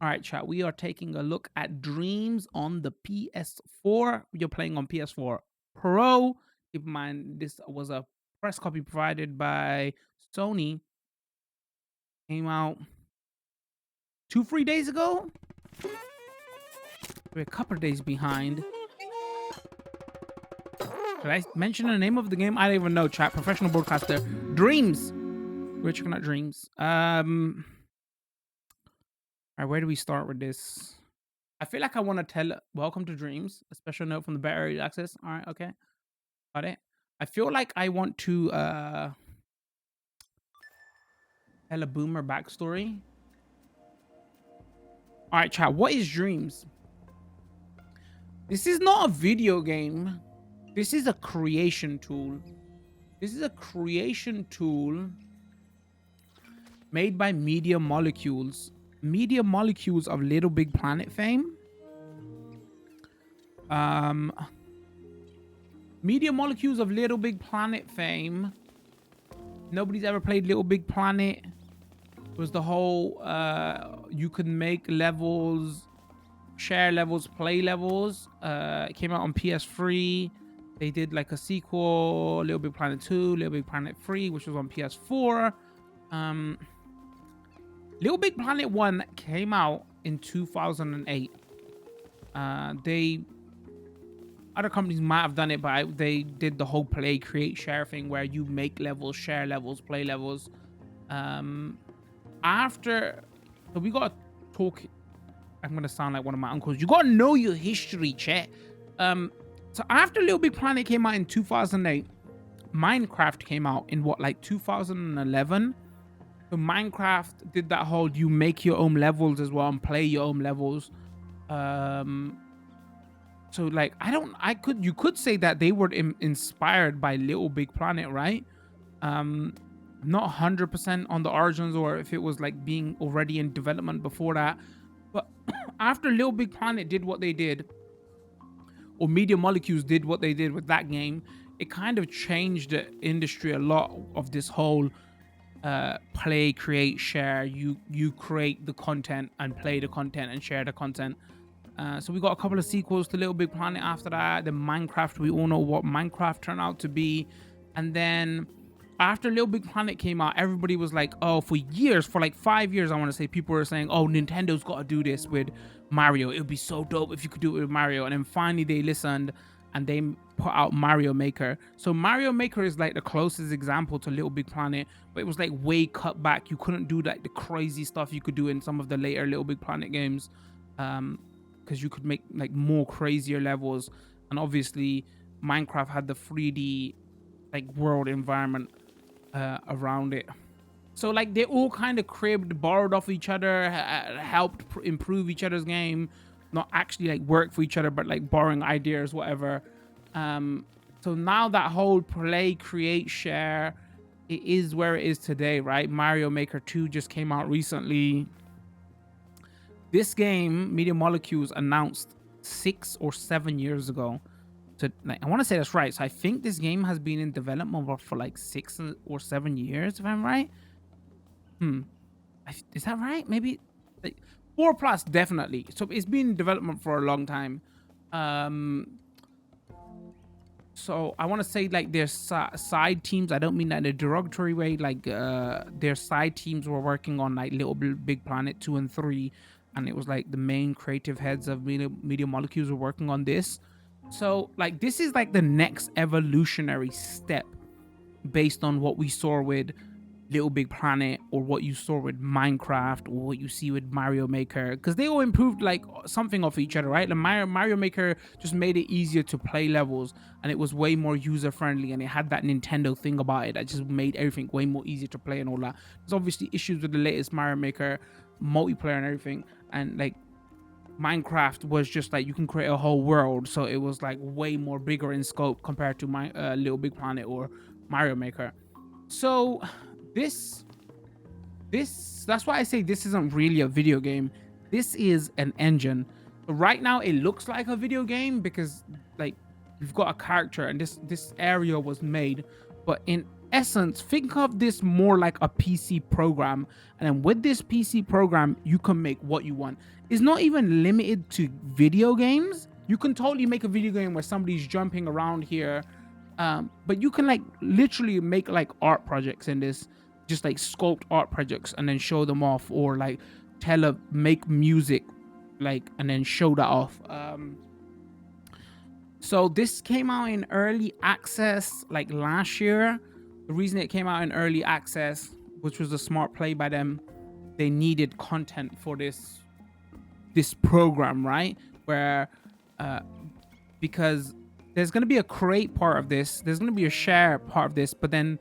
All right, chat. We are taking a look at Dreams on the PS4. You're playing on PS4 Pro. Keep in mind, this was a press copy provided by Sony. Came out 2 3 days ago. We're a couple of days behind. Did I mention the name of the game? I don't even know. Chat. Professional broadcaster. Dreams. We're checking out Dreams. All right, where do we start with this? I feel like I want to tell welcome to Dreams, a special note from the Better Early Access. All right, okay. Got it. I feel like I want to tell a boomer backstory. All right, chat. What is Dreams? This is not a video game. This is a creation tool. This is a creation tool made by Media Molecules. Media Molecules of Little Big Planet fame. Media Molecules of Little Big Planet fame. Nobody's ever played Little Big Planet. It was the whole you could make levels, share levels, play levels. It came out on PS3. They did like a sequel, Little Big Planet 2, Little Big Planet 3, which was on PS4. Little Big Planet 1 came out in 2008. Other companies might have done it, but they did the whole play, create, share thing where you make levels, share levels, play levels. After, so we gotta talk. I'm gonna sound like one of my uncles. You gotta know your history, chat. So after Little Big Planet came out in 2008, Minecraft came out in what, like 2011. So Minecraft did that whole you make your own levels as well and play your own levels. So like you could say that they were inspired by Little Big Planet, right? Not 100% on the origins or if it was like being already in development before that. But after Little Big Planet did what they did, or Media Molecules did what they did with that game, it kind of changed the industry a lot of this whole play, create, share. You create the content and play the content and share the content. So we got a couple of sequels to Little Big Planet after that. Then Minecraft, we all know what Minecraft turned out to be. And then after Little Big Planet came out, everybody was like, oh, for years, for like 5 years, I want to say, people were saying, oh, Nintendo's got to do this with Mario. It would be so dope if you could do it with Mario. And then finally they listened and they put out Mario Maker. So Mario Maker is like the closest example to Little Big Planet, but it was like way cut back. You couldn't do like the crazy stuff you could do in some of the later Little Big Planet games. Because you could make like more crazier levels, and obviously Minecraft had the 3D like world environment around it. So like they all kind of cribbed, borrowed off each other, helped improve each other's game, not actually like work for each other, but like borrowing ideas, whatever. So now that whole play, create, share, it is where it is today, right? Mario Maker 2 just came out recently. This game, Media Molecules announced 6 or 7 years ago. So like, I want to say that's right. So I think this game has been in development for like 6 or 7 years, if I'm right. Is that right? Maybe like 4 plus, definitely. So it's been in development for a long time. So I want to say like their side teams. I don't mean that in a derogatory way. Like their side teams were working on like Little Big Planet 2 and 3. And it was like the main creative heads of Media Molecules were working on this. So like this is like the next evolutionary step based on what we saw with Little Big Planet or what you saw with Minecraft or what you see with Mario Maker, because they all improved like something of each other, right? The Mario Maker just made it easier to play levels and it was way more user friendly, and it had that Nintendo thing about it that just made everything way more easier to play and all that. There's obviously issues with the latest Mario Maker multiplayer and everything, and like Minecraft was just like you can create a whole world, so it was like way more bigger in scope compared to my Little Big Planet or Mario Maker. So this that's why I say this isn't really a video game. This is an engine. Right now it looks like a video game because like you've got a character and this area was made, but in essence, think of this more like a PC program. And then with this PC program, you can make what you want. It's not even limited to video games. You can totally make a video game where somebody's jumping around here. But you can like literally make like art projects in this, just like sculpt art projects and then show them off, or like make music, like, and then show that off. So this came out in early access like last year. The reason it came out in early access, which was a smart play by them, they needed content for this program, right? Where because there's going to be a create part of this, there's going to be a share part of this, but then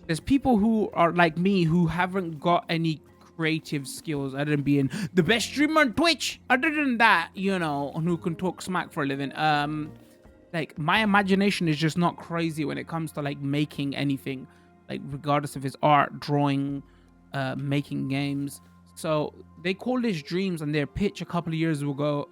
there's people who are like me who haven't got any creative skills other than being the best streamer on Twitch. Other than that, you know, and who can talk smack for a living. Like my imagination is just not crazy when it comes to like making anything, like regardless if it's art, drawing, making games. So they call this dreams, and their pitch a couple of years ago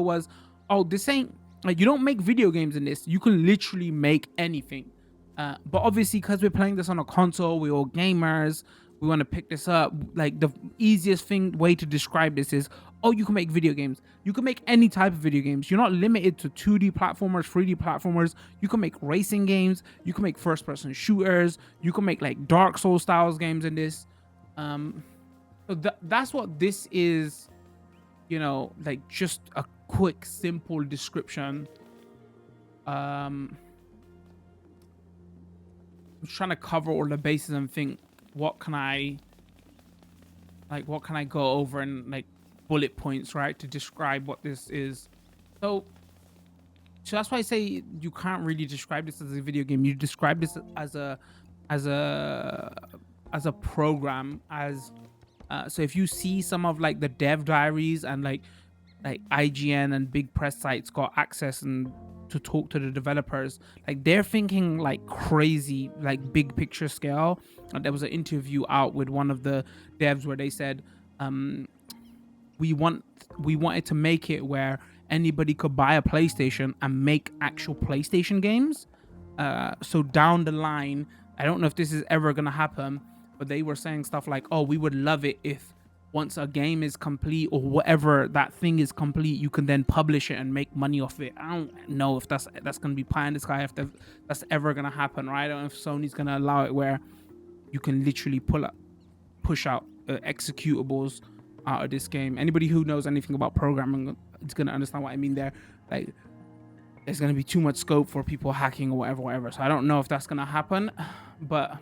was, oh, this ain't like, you don't make video games in this, you can literally make anything. But obviously, because we're playing this on a console, we're all gamers, we want to pick this up. Like the easiest way to describe this is, oh, you can make video games. You can make any type of video games. You're not limited to 2D platformers, 3D platformers. You can make racing games. You can make first-person shooters. You can make like Dark Souls styles games in this. So that's what this is. You know, like just a quick, simple description. I'm trying to cover all the bases and think, what can I go over and like bullet points, right, to describe what this is. So that's why I say you can't really describe this as a video game. You describe this as a program. So if you see some of like the dev diaries and like IGN and big press sites got access and to talk to the developers, like they're thinking like crazy, like big picture scale. There was an interview out with one of the devs where they said, we wanted to make it where anybody could buy a PlayStation and make actual PlayStation games. So down the line, I don't know if this is ever gonna happen, but they were saying stuff like, oh, we would love it if once a game is complete or whatever that thing is complete, you can then publish it and make money off it. I don't know if that's gonna be pie in the sky, if that's ever gonna happen, right? I don't know if Sony's gonna allow it where you can literally push out executables out of this game. Anybody who knows anything about programming is gonna understand what I mean there. Like, there's gonna be too much scope for people hacking or whatever. So I don't know if that's gonna happen, but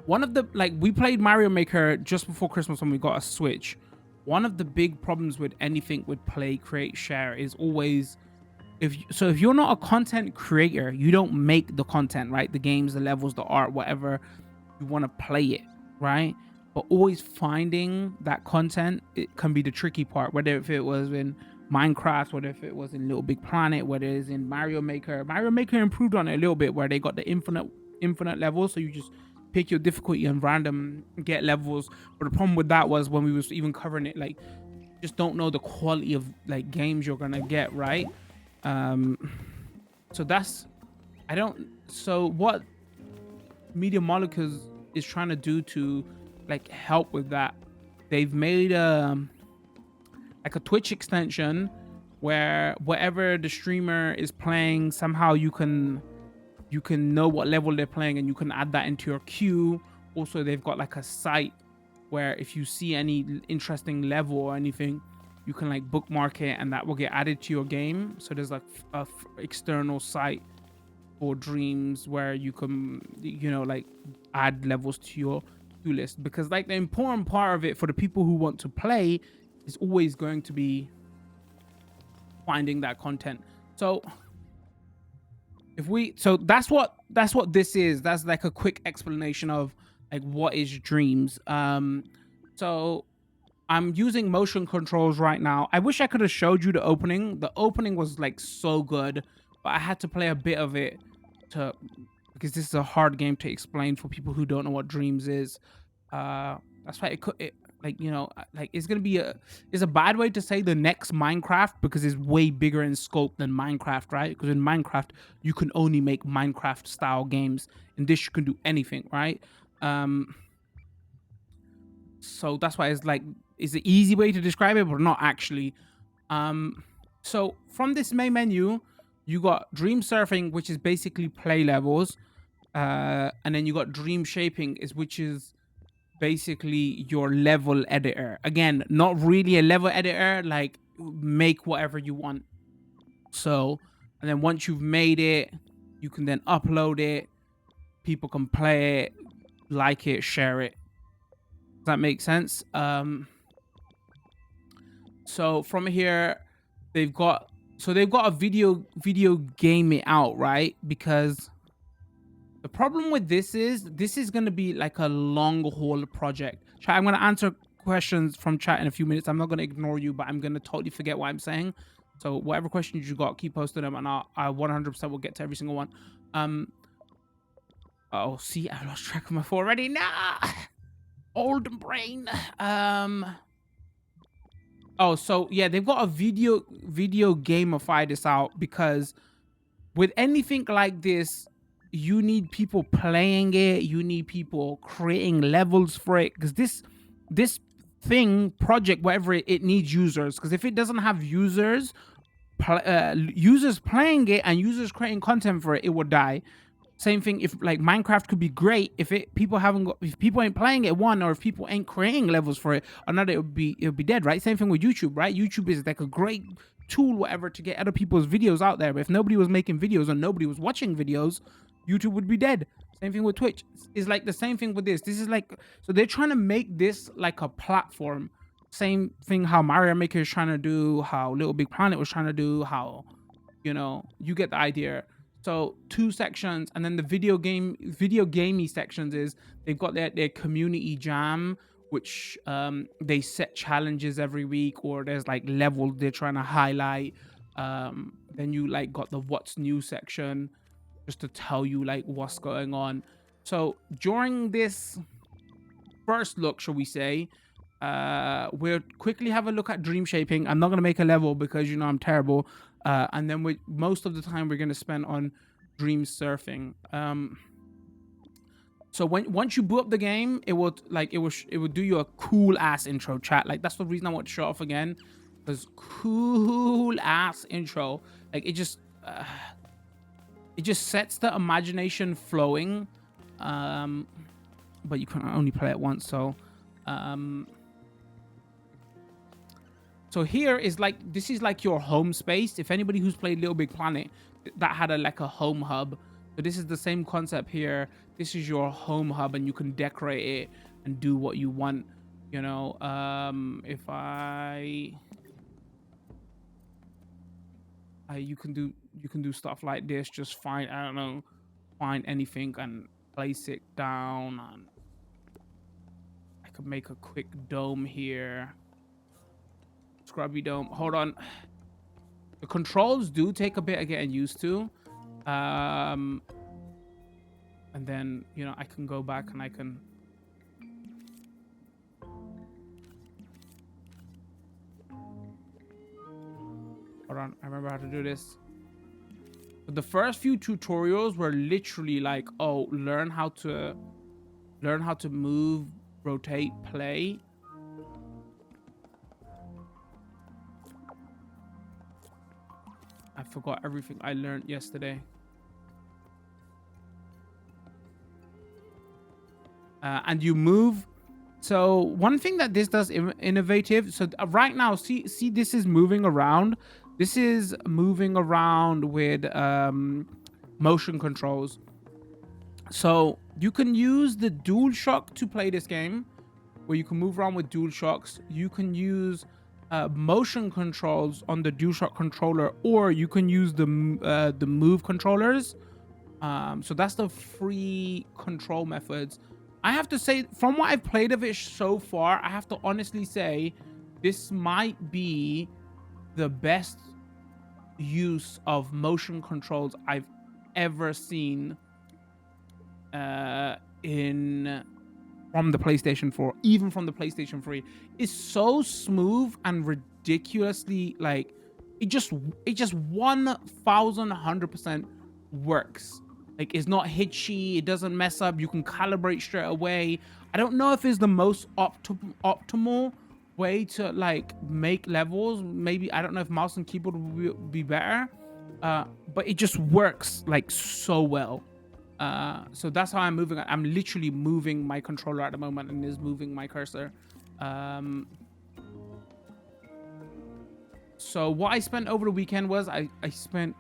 one of the, like, we played Mario Maker just before Christmas when we got a Switch. One of the big problems with anything with play, create, share is always, if you're not a content creator, you don't make the content, right? The games, the levels, the art, whatever, you want to play it, right? But always finding that content, it can be the tricky part, whether if it was in Minecraft, whether if it was in Little Big Planet, whether it's in Mario Maker. Mario Maker improved on it a little bit where they got the infinite levels, so you just pick your difficulty and random get levels. But the problem with that was when we was even covering it, like, just don't know the quality of like games you're gonna get, right? So that's, so what Media Molecules is trying to do to like help with that, they've made like a Twitch extension where whatever the streamer is playing, somehow you can know what level they're playing and you can add that into your queue. Also, they've got like a site where if you see any interesting level or anything, you can like bookmark it and that will get added to your game. So there's like a external site for Dreams where you can, you know, like add levels to your queue list, because like the important part of it for the people who want to play is always going to be finding that content. So that's what this is. That's like a quick explanation of like what is Dreams. So I'm using motion controls right now. I wish I could have showed you the opening. The opening was like so good, but I had to play a bit of it because this is a hard game to explain for people who don't know what Dreams is. That's why like, like it's gonna be it's a bad way to say the next Minecraft, because it's way bigger in scope than Minecraft, right? Because in Minecraft you can only make Minecraft style games. In this you can do anything, right? um so that's why it's like, it's an easy way to describe it, but not actually. So from this main menu, you got dream surfing, which is basically play levels, and then you got dream shaping, is which is basically your level editor. Again, not really a level editor, like make whatever you want. So, and then once you've made it, you can then upload it. People can play it, like it, share it. Does that make sense? So from here, they've got a video game it out, right? Because the problem with this is going to be like a long haul project. Chat, I'm going to answer questions from chat in a few minutes. I'm not going to ignore you, but I'm going to totally forget what I'm saying. So whatever questions you got, keep posting them, and I 100% will get to every single one. Oh, see, I lost track of my phone already. Nah, old brain. Oh, so yeah, they've got a video gamify this out, because with anything like this, you need people playing it, you need people creating levels for it, because this thing, project, whatever, it needs users. Because if it doesn't have users playing it and users creating content for it, it will die. Same thing, if like Minecraft could be great, if people ain't playing it, one, or if people ain't creating levels for it, another, it would be dead, right? Same thing with YouTube, right? YouTube is like a great tool, whatever, to get other people's videos out there. But if nobody was making videos and nobody was watching videos, YouTube would be dead. Same thing with Twitch. It's like the same thing with this. This is like, so they're trying to make this like a platform. Same thing how Mario Maker is trying to do, how Little Big Planet was trying to do, how, you get the idea. So 2 sections, and then the video gamey sections is they've got their community jam, which they set challenges every week, or there's like levels they're trying to highlight. Then you like got the what's new section, just to tell you like what's going on. So during this first look, shall we say, we'll quickly have a look at dream shaping. I'm not going to make a level because I'm terrible. And then most of the time we're going to spend on dream surfing. So once you boot up the game, it will do you a cool ass intro, chat. Like, that's the reason I want to show off again, because cool ass intro, like it just sets the imagination flowing. But you can only play it once. So here is like, this is like your home space. If anybody who's played Little Big Planet, that had like a home hub. So this is the same concept here. This is your home hub, and you can decorate it and do what you want. If you can do stuff like this. Just find anything and place it down, and I could make a quick dome here. Scrubby dome. Hold on. The controls do take a bit of getting used to. And then, I can go back and I can... Hold on. I remember how to do this. But the first few tutorials were literally like, oh, learn how to move, rotate, play. I forgot everything I learned yesterday. And you move. So one thing that this does innovative. So right now, see, this is moving around. This is moving around with motion controls. So you can use the DualShock to play this game, where you can move around with DualShocks. You can use motion controls on the DualShock controller, or you can use the Move controllers. So that's the free control methods. I have to say, from what I've played of it so far, I have to honestly say this might be the best use of motion controls I've ever seen in from the PlayStation 4, even from the PlayStation 3, is so smooth and ridiculously like it just 1,100% works. Like it's not hitchy, it doesn't mess up, you can calibrate straight away. I don't know if it's the most optimal way to like make levels. Maybe I don't know if mouse and keyboard would be better, but it just works like so well. So that's how I'm moving. I'm literally moving my controller at the moment and is moving my cursor. So what I spent over the weekend was I spent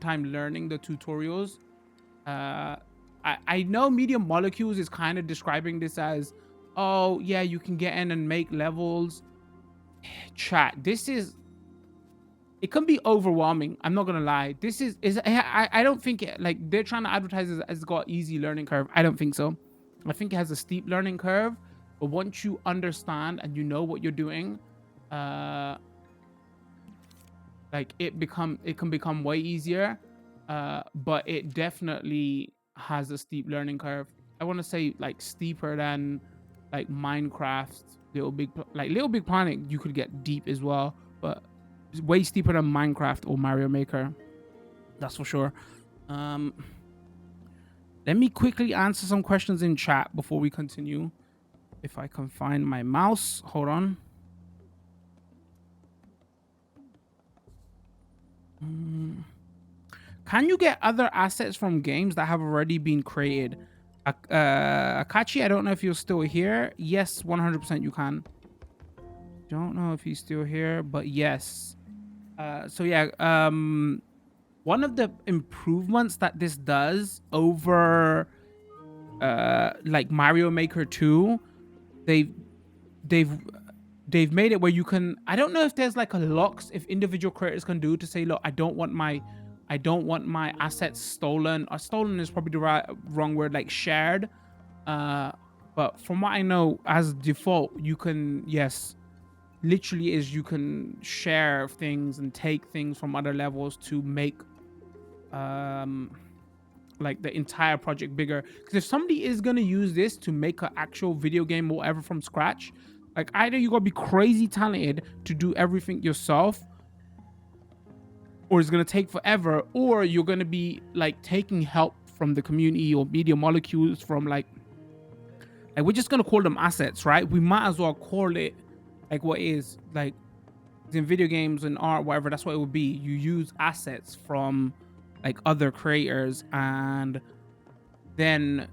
time learning the tutorials. I know Media Molecules is kind of describing this as, oh yeah, you can get in and make levels. Chat, it can be overwhelming. I'm not gonna lie. I don't think like they're trying to advertise it as got easy learning curve. I don't think so. I think it has a steep learning curve, but once you understand and you know what you're doing, like it can become way easier. But it definitely has a steep learning curve. I want to say like steeper than like Minecraft, Little Big Planet. You could get deep as well, but way steeper than Minecraft or Mario Maker, that's for sure. Let me quickly answer some questions in chat before we continue. If I can find my mouse, hold on. Can you get other assets from games that have already been created? Akachi, I don't know if you're still here. Yes, 100% you can. Don't know if he's still here, but yes. So yeah, one of the improvements that this does over like Mario Maker 2, they've made it where you can, I don't know if there's like a locks if individual creators can do to say, look, I don't want my assets stolen, or stolen is probably the wrong word, like shared. But from what I know, as default, you can, yes, literally is you can share things and take things from other levels to make like the entire project bigger. Because if somebody is going to use this to make an actual video game or whatever from scratch, like either you gotta be crazy talented to do everything yourself, or it's gonna take forever, or you're gonna be like taking help from the community or Media Molecules from like we're just gonna call them assets, right? We might as well call it like what is like in video games and art, whatever. That's what it would be. You use assets from like other creators and then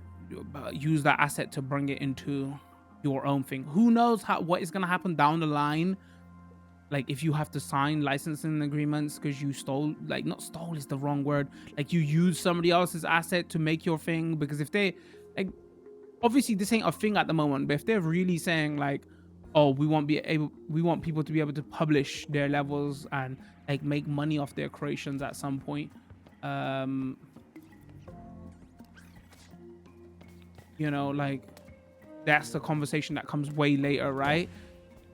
use that asset to bring it into your own thing. Who knows what is gonna happen down the line, like if you have to sign licensing agreements because you stole, like not stole is the wrong word, like you use somebody else's asset to make your thing. Because if they like, obviously this ain't a thing at the moment, but if they're really saying like, oh, we want people to be able to publish their levels and like make money off their creations at some point, you know, like that's the conversation that comes way later, right?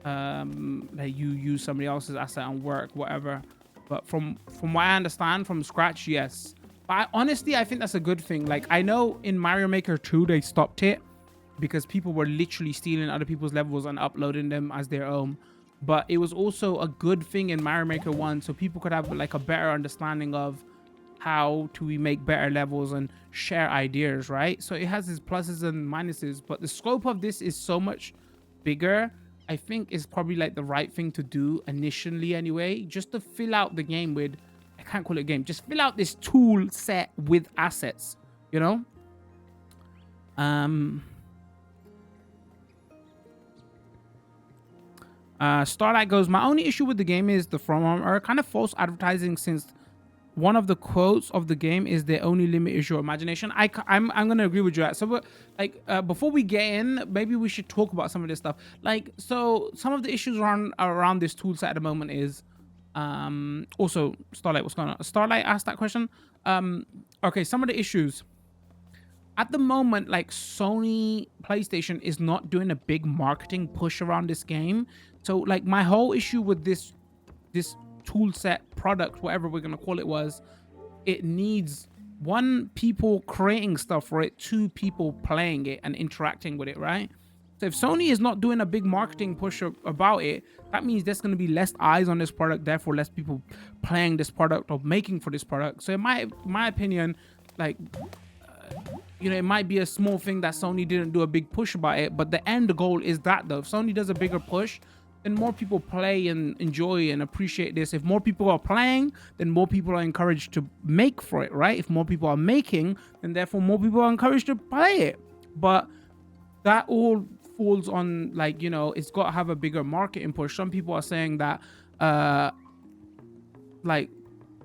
Like you use somebody else's asset and work, whatever. But from what I understand from scratch, yes. But honestly, I think that's a good thing. Like I know in Mario Maker 2 they stopped it because people were literally stealing other people's levels and uploading them as their own. But it was also a good thing in Mario Maker 1, so people could have like a better understanding of how do we make better levels and share ideas, right? So it has its pluses and minuses, but the scope of this is so much bigger. I think is probably like the right thing to do initially anyway, just to fill out the game with, I can't call it a game, just fill out this tool set with assets, you know? Starlight goes, my only issue with the game is the from are kind of false advertising, since one of the quotes of the game is the only limit is your imagination. I'm gonna agree with you. So like before we get in, maybe we should talk about some of this stuff. Like, so some of the issues around this tool set at the moment is also Starlight, what's going on? Starlight asked that question. Okay, some of the issues at the moment, like Sony PlayStation is not doing a big marketing push around this game. So like my whole issue with this tool set product, whatever we're gonna call it, was it needs one, people creating stuff for it, two, people playing it and interacting with it, right? So if Sony is not doing a big marketing push about it, that means there's going to be less eyes on this product, therefore less people playing this product or making for this product. So in my opinion, like, it might be a small thing that Sony didn't do a big push about it, but the end goal is that though. If Sony does a bigger push, then more people play and enjoy and appreciate this. If more people are playing, then more people are encouraged to make for it, right? If more people are making, then therefore more people are encouraged to play it. But that all falls on, like, it's got to have a bigger marketing push. Some people are saying that, like,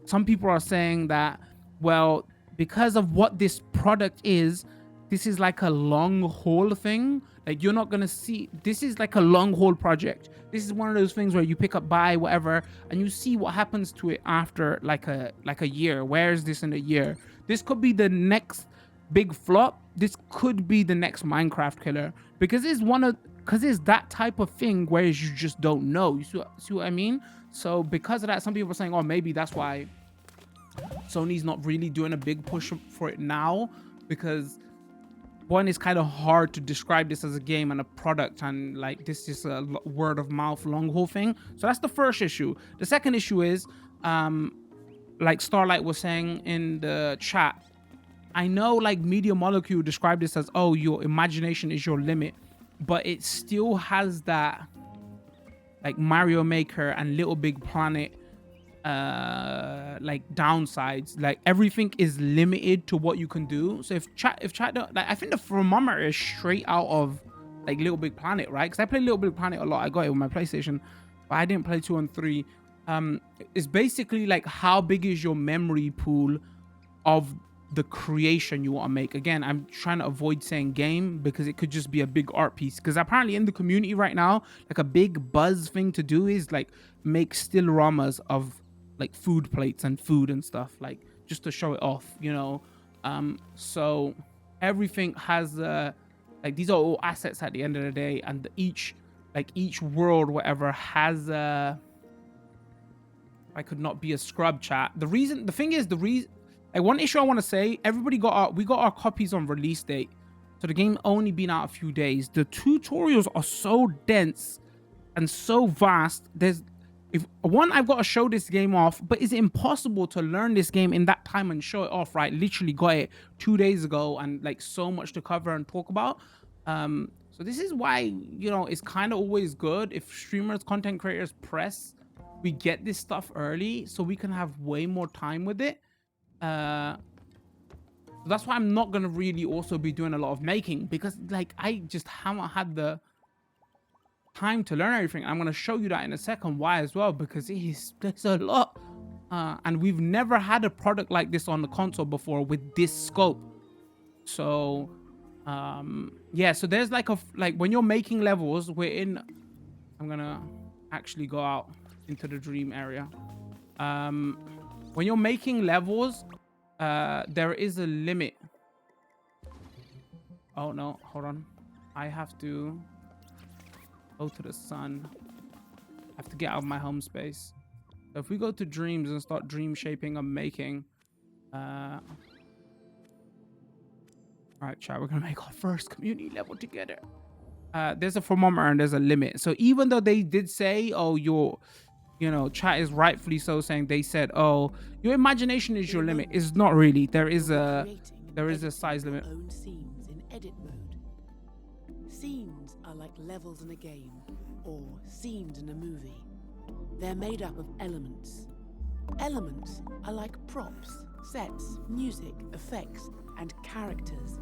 some people are saying that, well, because of what this product is, this is like a long haul thing. Like, you're not gonna see, this is like a long haul project. This is one of those things where you pick up, buy whatever, and you see what happens to it after like a year. Where is this in a year? This could be the next big flop. This could be the next Minecraft killer, because it's that type of thing, whereas you just don't know. You see what I mean? So because of that, some people are saying, oh, maybe that's why Sony's not really doing a big push for it now, because one, is kind of hard to describe this as a game and a product, and like this is a word of mouth long haul thing. So that's the first issue. The second issue is, like Starlight was saying in the chat, I know like Media Molecule described this as, oh, your imagination is your limit, but it still has that like Mario Maker and Little Big Planet like downsides. Like, everything is limited to what you can do. So if chat don't, like, I think the thermometer is straight out of like Little Big Planet, right? Because I play Little Big Planet a lot. I got it with my PlayStation, but I didn't play 2 and 3. It's basically like, how big is your memory pool of the creation you want to make. Again, I'm trying to avoid saying game, because it could just be a big art piece. Because apparently in the community right now, like a big buzz thing to do is like make still ramas of like food plates and food and stuff, like just to show it off, so everything has like, these are all assets at the end of the day, and each world, whatever, has I could not be a scrub, chat. Like, one issue I want to say, we got our copies on release date, so the game only been out a few days. The tutorials are so dense and so vast. I've got to show this game off, but is it impossible to learn this game in that time and show it off, right? Literally got it 2 days ago, and like so much to cover and talk about. So this is why, it's kind of always good if streamers, content creators press, we get this stuff early so we can have way more time with it. That's why I'm not gonna really also be doing a lot of making, because like I just haven't had the time to learn everything. I'm gonna show you that in a second why as well, because there's a lot, and we've never had a product like this on the console before with this scope. So yeah, so there's like when you're making levels, I'm gonna actually go out into the dream area. When you're making levels, there is a limit. Oh no, hold on, I have to go to the sun. I have to get out of my home space. So if we go to dreams and start dream shaping and making, all right, chat, we're gonna make our first community level together. There's a thermometer and there's a limit. So even though they did say, oh, chat is rightfully so saying, they said, oh, your imagination is your limit. It's not really. There is a size limit. Own scenes in edit mode. Scenes are like levels in a game, or scenes in a movie. They're made up of elements. Elements are like props, sets, music, effects, and characters.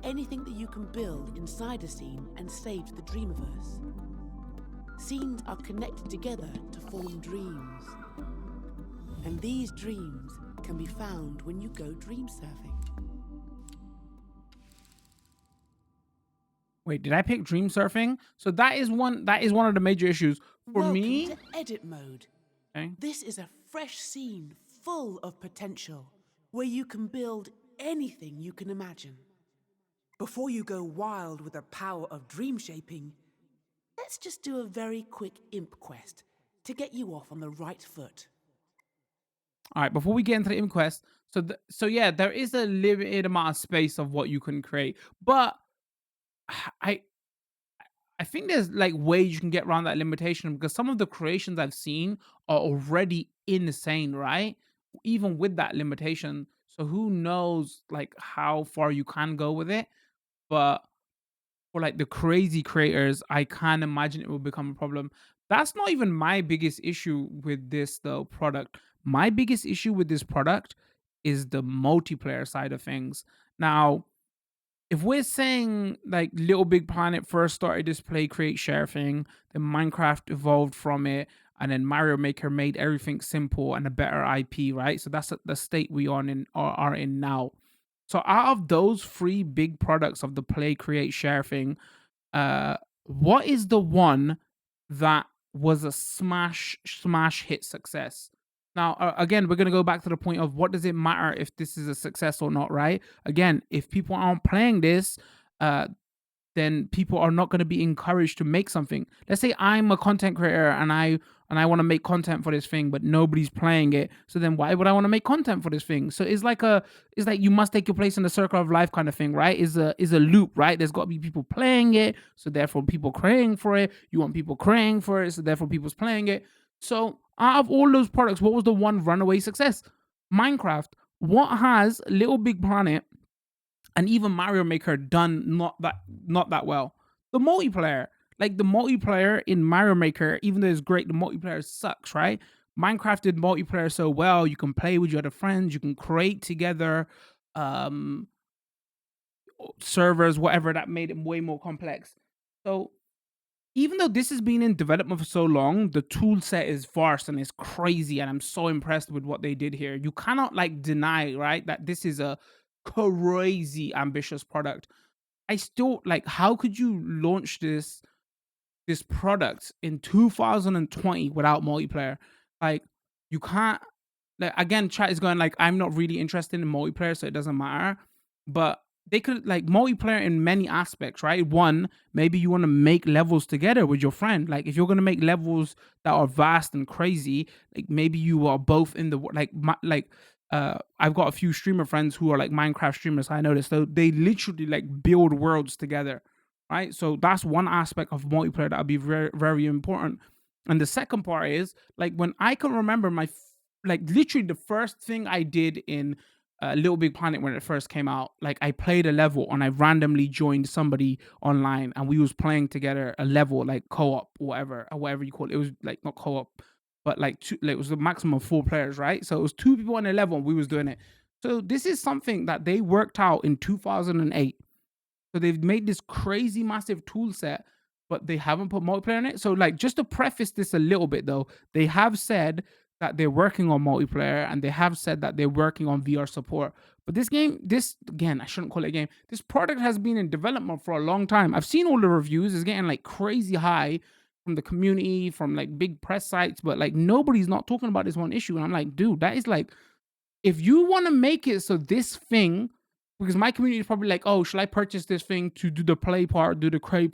Anything that you can build inside a scene and save to the Dreamiverse. Scenes are connected together to form dreams. And these dreams can be found when you go dream surfing. Wait, did I pick dream surfing? So that is one of the major issues for me. Welcome to edit mode. Okay. This is a fresh scene full of potential, where you can build anything you can imagine. Before you go wild with the power of dream shaping, let's just do a very quick imp quest to get you off on the right foot. All right, before we get into the inquest, so yeah, there is a limited amount of space of what you can create, but I I think there's like ways you can get around that limitation because some of the creations I've seen are already insane, right? Even with that limitation. So who knows like how far you can go with it? But for like the crazy creators, I can't imagine it will become a problem. That's not even my biggest issue with this though product. My biggest issue with this product is the multiplayer side of things. Now, if we're saying like Little Big Planet first started this play create share thing, then Minecraft evolved from it, and then Mario Maker made everything simple and a better IP, right? So that's the state we are in now. So out of those three big products of the play create share thing, uh, what is the one that was a smash hit success? Now, again, we're gonna go back to the point of what does it matter if this is a success or not, right? Again, if people aren't playing this, uh, then people are not going to be encouraged to make something. Let's say I'm a content creator and I want to make content for this thing, but nobody's playing it. So then why would I want to make content for this thing? So it's like you must take your place in the circle of life kind of thing, right? Is a loop, right? There's got to be people playing it, so therefore people praying for it. You want people praying for it, so therefore people's playing it. So out of all those products, what was the one runaway success? Minecraft. What has Little Big Planet and even Mario Maker done not that well? The multiplayer. Like the multiplayer in Mario Maker, even though it's great, the multiplayer sucks, right? Minecraft did multiplayer so well. You can play with your other friends, you can create together, um, servers, whatever that made it way more complex. So even though this has been in development for so long, the tool set is vast and it's crazy, and I'm so impressed with what they did here. You cannot like deny, right, that this is a crazy ambitious product. I still like how could you launch this product in 2020 without multiplayer? Like you can't like again, chat is going like I'm not really interested in multiplayer, so it doesn't matter. But they could like multiplayer in many aspects, right? One, maybe you want to make levels together with your friend. Like if you're gonna make levels that are vast and crazy, like maybe you are both in the I've got a few streamer friends who are like Minecraft streamers. I noticed so they literally like build worlds together, right? So that's one aspect of multiplayer that would be very very important. And the second part is like when I can remember like literally the first thing I did in Little Big Planet when it first came out. Like I played a level and I randomly joined somebody online and we was playing together a level like co-op or whatever you call it. It was like not co-op, but like two, like it was the maximum of four players, right? So it was two people on a level and we was doing it. So this is something that they worked out in 2008. So they've made this crazy massive tool set, but they haven't put multiplayer in it. So like just to preface this a little bit though, they have said that they're working on multiplayer and they have said that they're working on VR support. But this again, I shouldn't call it a game. This product has been in development for a long time. I've seen all the reviews. It's getting like crazy high from the community, from like big press sites, but like nobody's not talking about this one issue. And I'm like, dude, that is like if you want to make it so this thing, because my community is probably like, oh, should I purchase this thing to do the play part, do the create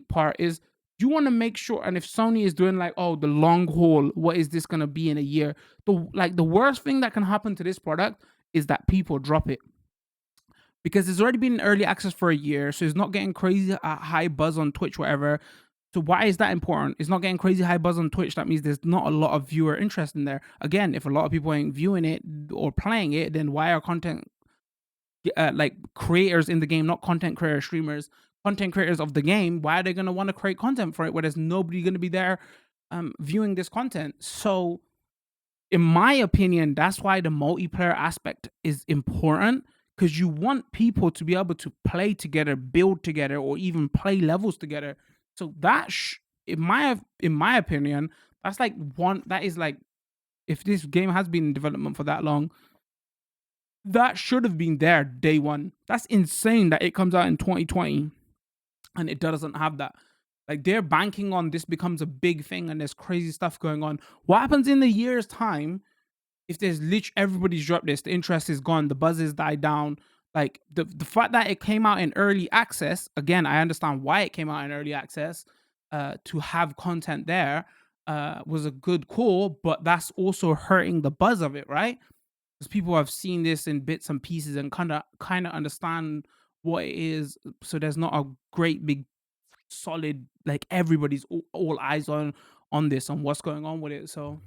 part is you want to make sure. And if Sony is doing like, oh, the long haul, what is this going to be in a year? The worst thing that can happen to this product is that people drop it because it's already been in early access for a year. So it's not getting crazy high buzz on Twitch, whatever. So why is that important? It's not getting crazy high buzz on Twitch. That means there's not a lot of viewer interest in there. Again, if a lot of people ain't viewing it or playing it, then why are like creators in the game, not content creator streamers, content creators of the game, why are they going to want to create content for it where there's nobody going to be there viewing this content? So in my opinion, that's why the multiplayer aspect is important because you want people to be able to play together, build together, or even play levels together. So in my opinion, that's like one that is like if this game has been in development for that long, that should have been there day one. That's insane that it comes out in 2020 and it doesn't have that. Like they're banking on this becomes a big thing and there's crazy stuff going on. What happens in the year's time if there's literally everybody's dropped this, the interest is gone, the buzz is died down. Like the fact that it came out in early access, again, I understand why it came out in early access, to have content there. was a good call, but that's also hurting the buzz of it, right? Because people have seen this in bits and pieces and kind of understand what it is. So there's not a great big solid like everybody's all eyes on this on what's going on with it. So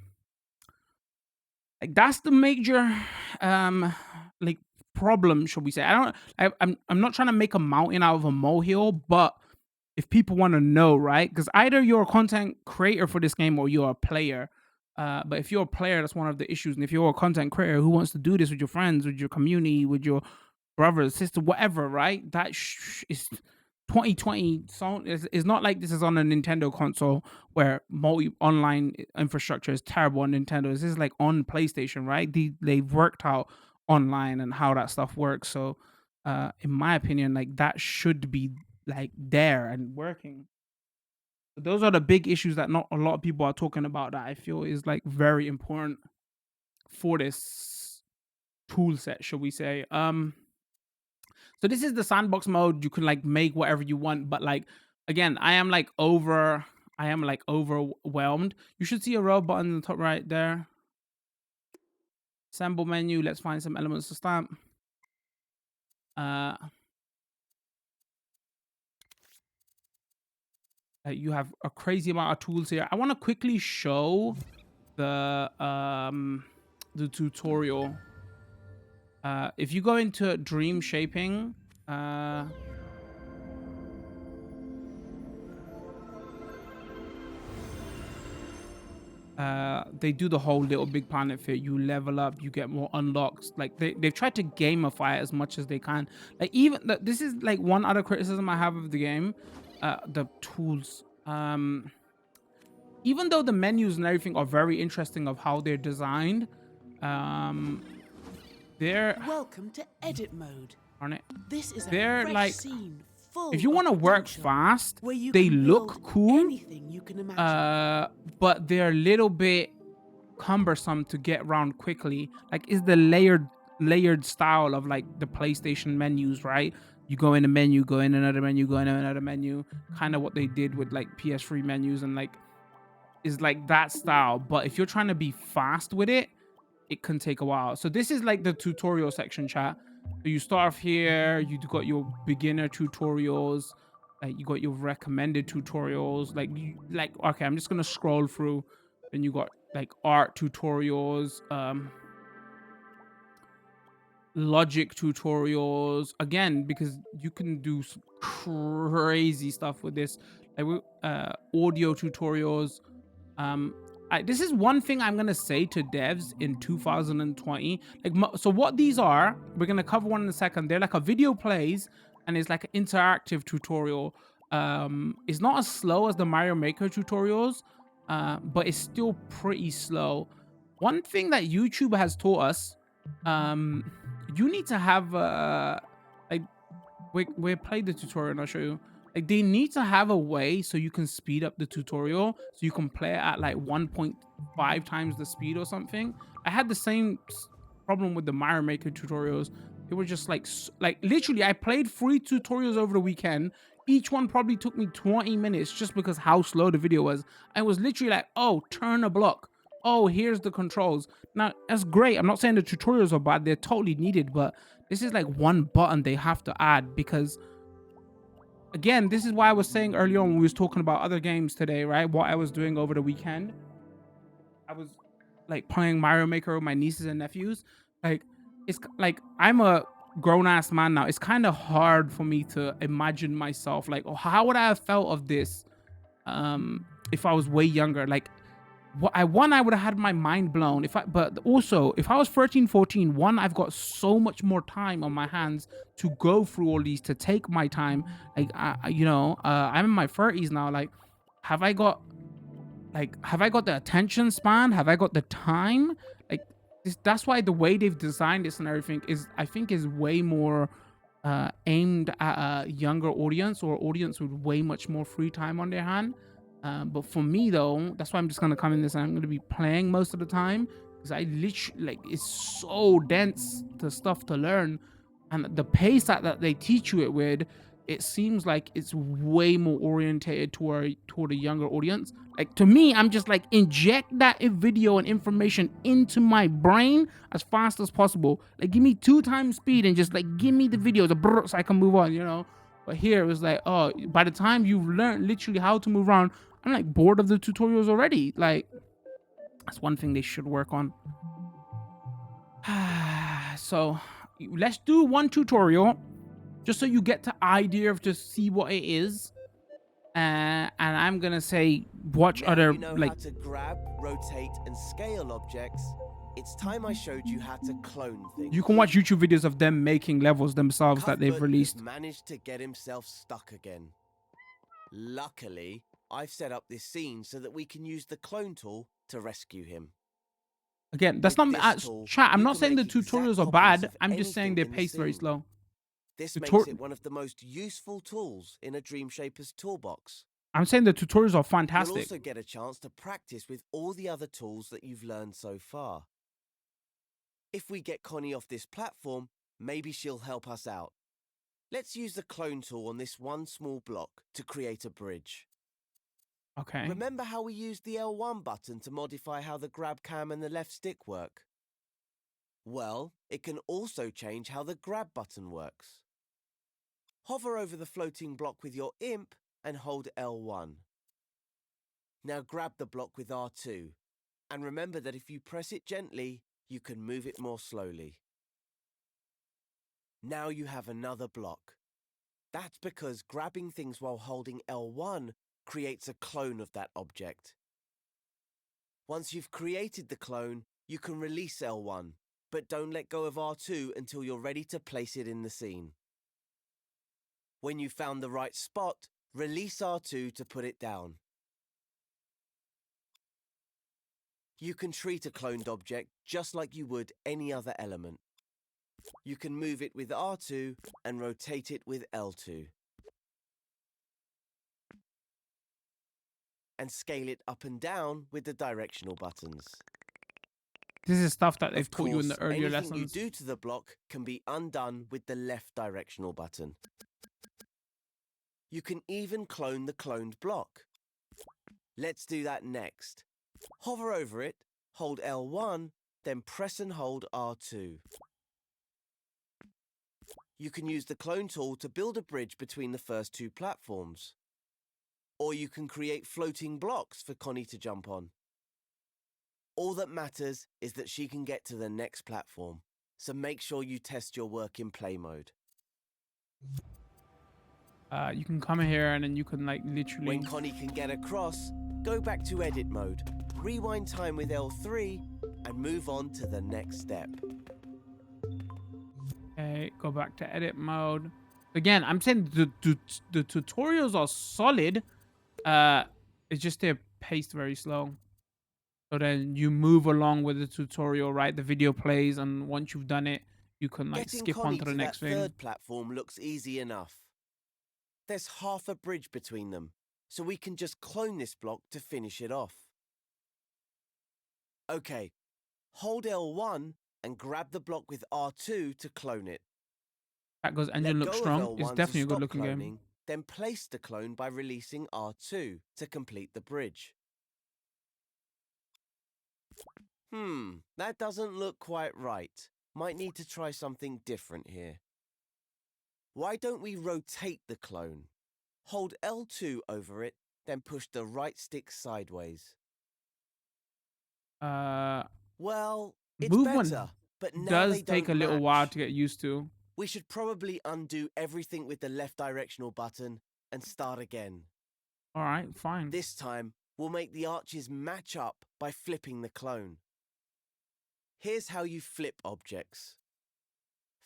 like that's the major um like problem, should we say. I'm not trying to make a mountain out of a molehill, but if people want to know, right? Because either you're a content creator for this game or you're a player. But if you're a player, that's one of the issues. And if you're a content creator who wants to do this with your friends, with your community, with your brother, sister, whatever, right? That is 2020. So it's not like this is on a Nintendo console where multi online infrastructure is terrible on Nintendo. This is like on PlayStation, right? They've worked out online and how that stuff works. So, in my opinion, like that should be like there and working. Those are the big issues that not a lot of people are talking about that I feel is like very important for this tool set, should we say. So this is the sandbox mode. You can like make whatever you want, but like again, I am like overwhelmed. You should see a row button in the top right there. Assemble menu. Let's find some elements to stamp. You have a crazy amount of tools here. I want to quickly show the tutorial. If you go into dream shaping, they do the whole Little Big Planet fit. You level up, you get more unlocks. Like they've tried to gamify it as much as they can. Like even this is like one other criticism I have of the game. The tools. Even though the menus and everything are very interesting of how they're designed, they're Welcome to edit mode. aren't it? This is a They're fresh like scene full if you want to of work potential, fast, where you they can look build cool. anything you can imagine. But they're a little bit cumbersome to get around quickly. Like is the layered style of like the PlayStation menus, right? You go in a menu, go in another menu, go in another menu. Kind of what they did with like PS3 menus and like is like that style. But if you're trying to be fast with it, it can take a while. So this is like the tutorial section, chat. So you start off here, you got your beginner tutorials, you got your recommended tutorials, like okay, I'm just gonna scroll through. Then you got like art tutorials, logic tutorials, again because you can do some crazy stuff with this, like audio tutorials. This is one thing I'm gonna say to devs in 2020. Like, so what these are, we're gonna cover one in a second. They're like a video plays, and it's like an interactive tutorial. It's not as slow as the Mario Maker tutorials, but it's still pretty slow. One thing that YouTube has taught us, you need to have like we played the tutorial and I'll show you. Like they need to have a way so you can speed up the tutorial so you can play it at like 1.5 times the speed or something. I had the same problem with the Mario Maker tutorials. They were just like literally I played 3 tutorials over the weekend. Each one probably took me 20 minutes just because how slow the video was. I was literally like, oh, turn a block. Oh, here's the controls. Now, that's great. I'm not saying the tutorials are bad. They're totally needed, but this is like one button they have to add because, again, this is why I was saying earlier on when we was talking about other games today, right? What I was doing over the weekend. I was like playing Mario Maker with my nieces and nephews. Like, it's like I'm a grown-ass man now. It's kind of hard for me to imagine myself like, oh, how would I have felt of this if I was way younger? Like, I would have had my mind blown but also if I was 13, 14, I've got so much more time on my hands to go through all these, to take my time. Like, I'm in my 30s now. Like, have I got the attention span? Have I got the time? Like, that's why the way they've designed this and everything is, I think, is way more aimed at a younger audience or audience with way much more free time on their hand. But for me though, that's why I'm just gonna come in this and I'm gonna be playing most of the time because I literally like it's so dense, the stuff to learn, and the pace that they teach you it with. it seems like it's way more orientated toward a younger audience. Like to me, I'm just like inject that video and information into my brain as fast as possible. Like give me 2 times speed and just like give me the videos so I can move on, you know. But here it was like, oh, by the time you've learned literally how to move around, I'm like bored of the tutorials already. Like that's one thing they should work on. So let's do one tutorial just so you get the idea of to see what it is. And I'm gonna say watch Now other you know how like to grab, rotate, and scale objects. It's time I showed you how to clone things. you can watch YouTube videos of them making levels themselves that they've Cuthbert has released. managed to get himself stuck again. Luckily, I've set up this scene so that we can use the clone tool to rescue him. Again, that's With not this tool, chat. I'm you not can saying the make exact tutorials are copies bad. of I'm just saying anything they're in the paced very scene. slow. This The makes it one of the most useful tools in a Dream Shaper's toolbox. I'm saying the tutorials are You'll fantastic. also get a chance to practice with all the other tools that you've learned so far. If we get Connie off this platform, maybe she'll help us out. Let's use the clone tool on this one small block to create a bridge. Okay. Remember how we used the L1 button to modify how the grab cam and the left stick work? Well, it can also change how the grab button works. Hover over the floating block with your imp and hold L1. Now grab the block with R2, and remember that if you press it gently, you can move it more slowly. Now you have another block. That's because grabbing things while holding L1 creates a clone of that object. Once you've created the clone, you can release L1, but don't let go of R2 until you're ready to place it in the scene. When you've found the right spot, release R2 to put it down. You can treat a cloned object just like you would any other element. You can move it with R2 and rotate it with L2. And scale it up and down with the directional buttons. This is stuff that they've Of taught you in course, the earlier anything lessons. you do to the block can be undone with the left directional button. You can even clone the cloned block. Let's do that next. Hover over it, hold L1, then press and hold R2. You can use the clone tool to build a bridge between the first two platforms. Or you can create floating blocks for Connie to jump on. All that matters is that she can get to the next platform, so make sure you test your work in play mode. You can come here and then you can like literally. When Connie can get across, go back to edit mode, rewind time with L3, and move on to the next step. Okay, go back to edit mode. Again, I'm saying the tutorials are solid. It's just they're paced very slow. So then you move along with the tutorial, right? The video plays, and once you've done it, you can like Getting skip Connie on to the to next that thing. third platform looks easy enough. There's half a bridge between them, so we can just clone this block to finish it off. Okay, hold L1 and grab the block with R2 to clone it. That goes engine Let looks go strong. of It's L1 to definitely a good stop looking cloning, game. then place the clone by releasing R2 to complete the bridge. That doesn't look quite right. Might need to try something different here. Why don't we rotate the clone? Hold L2 over it, then push the right stick sideways. Well, it's Movement better, but now they does take don't a little while match. to get used to. We should probably undo everything with the left directional button and start again. All right, fine. This time, we'll make the arches match up by flipping the clone. Here's how you flip objects.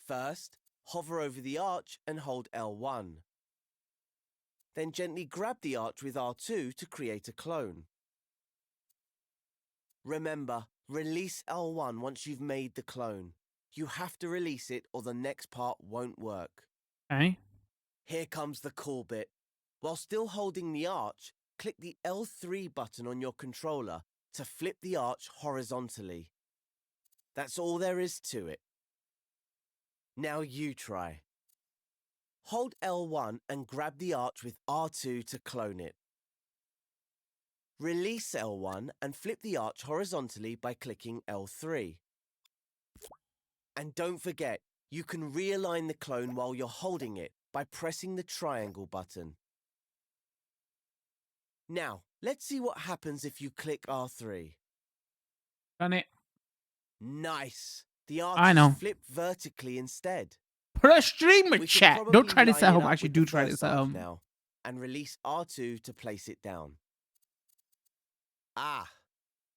First, hover over the arch and hold L1. Then gently grab the arch with R2 to create a clone. Remember, release L1 once you've made the clone. You have to release it or the next part won't work. Okay. Here comes the cool bit. While still holding the arch, click the L3 button on your controller to flip the arch horizontally. That's all there is to it. Now you try. Hold L1 and grab the arch with R2 to clone it. Release L1 and flip the arch horizontally by clicking L3. And don't forget, you can realign the clone while you're holding it by pressing the triangle button. Now, let's see what happens if you click R3. Done it. Nice! The arch I know. is flipped vertically instead. Put a streamer We can chat. probably Don't try this line at it home. up Actually, with do the try first this at arch home. now, and release R2 to place it down. Ah,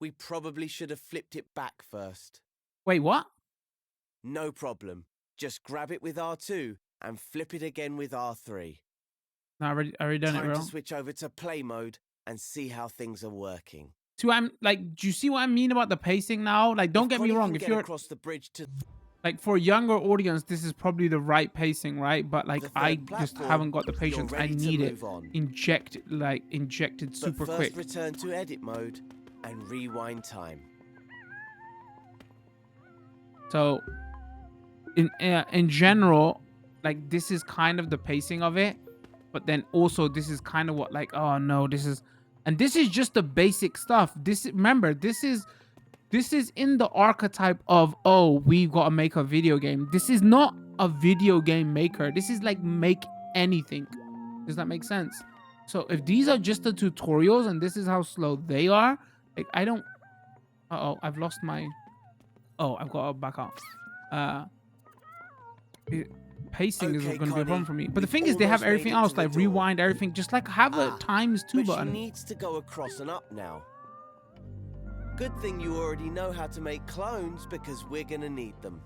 we probably should have flipped it back first. Wait, what? No problem. Just grab it with R2 and flip it again with R3. No, I already done it, Time bro. to switch over to play mode and see how things are working. See what I'm like? Do you see what I mean about the pacing now? Like, don't If get me Connie wrong. can If get you're across the bridge to like for a younger audience, this is probably the right pacing, right? But like, the I third just platform, haven't got the you're patience. I ready to need it move on. injected But super first quick. return to edit mode and rewind time. So, in general, like this is kind of the pacing of it, but then also this is kind of what like, oh no, this is just the basic stuff. Remember, this is in the archetype of, oh, we've got to make a video game. This is not a video game maker. This is like make anything. Does that make sense? So if these are just the tutorials and this is how slow they are, like I don't. Uh-oh, I've lost my. Oh, I've got to back up. Pacing is Okay, going to be a problem Connie, for me. But the we've thing is, they have almost made everything it to else, the like door. rewind, everything. Just like have a times 2 but button. she needs to go across and up now. Good thing you already know how to make clones because we're gonna need them.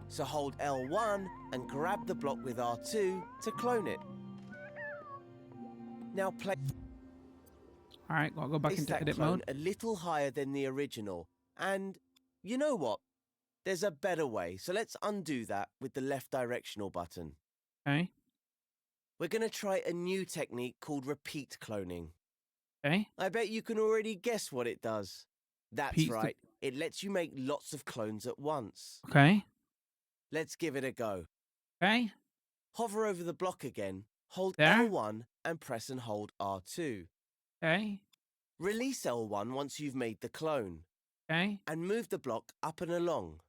So hold L1 and grab the block with R2 to clone it. Now play All right, I'll go back into that edit clone mode. a little higher than the original. And you know what? There's a better way. So let's undo that with the left directional button. Okay. We're gonna try a new technique called repeat cloning. Okay. I bet you can already guess what it does. That's Repeats the- right. It lets you make lots of clones at once. Okay. Let's give it a go. Okay. Hover over the block again, hold There. L1 and press and hold R2. Okay. Release L1 once you've made the clone Okay. and move the block up and along.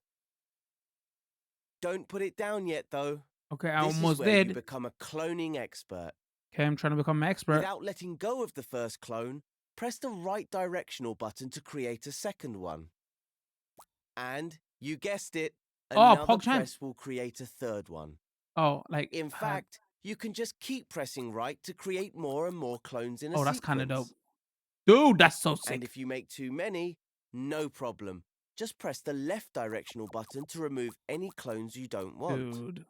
Don't put it down yet though. Okay, I This is almost where you did. become a cloning expert. Okay, I'm trying to become an expert. Without letting go of the first clone, press the right directional button to create a second one. And, you guessed it, Oh, another PogChamp. press will create a third one. Oh, like In fact, you can just keep pressing right to create more and more clones in a oh, sequence. that's kind of dope. Dude, that's so And sick. if you make too many, no problem. Just press the left directional button to remove any clones you don't want. Dude.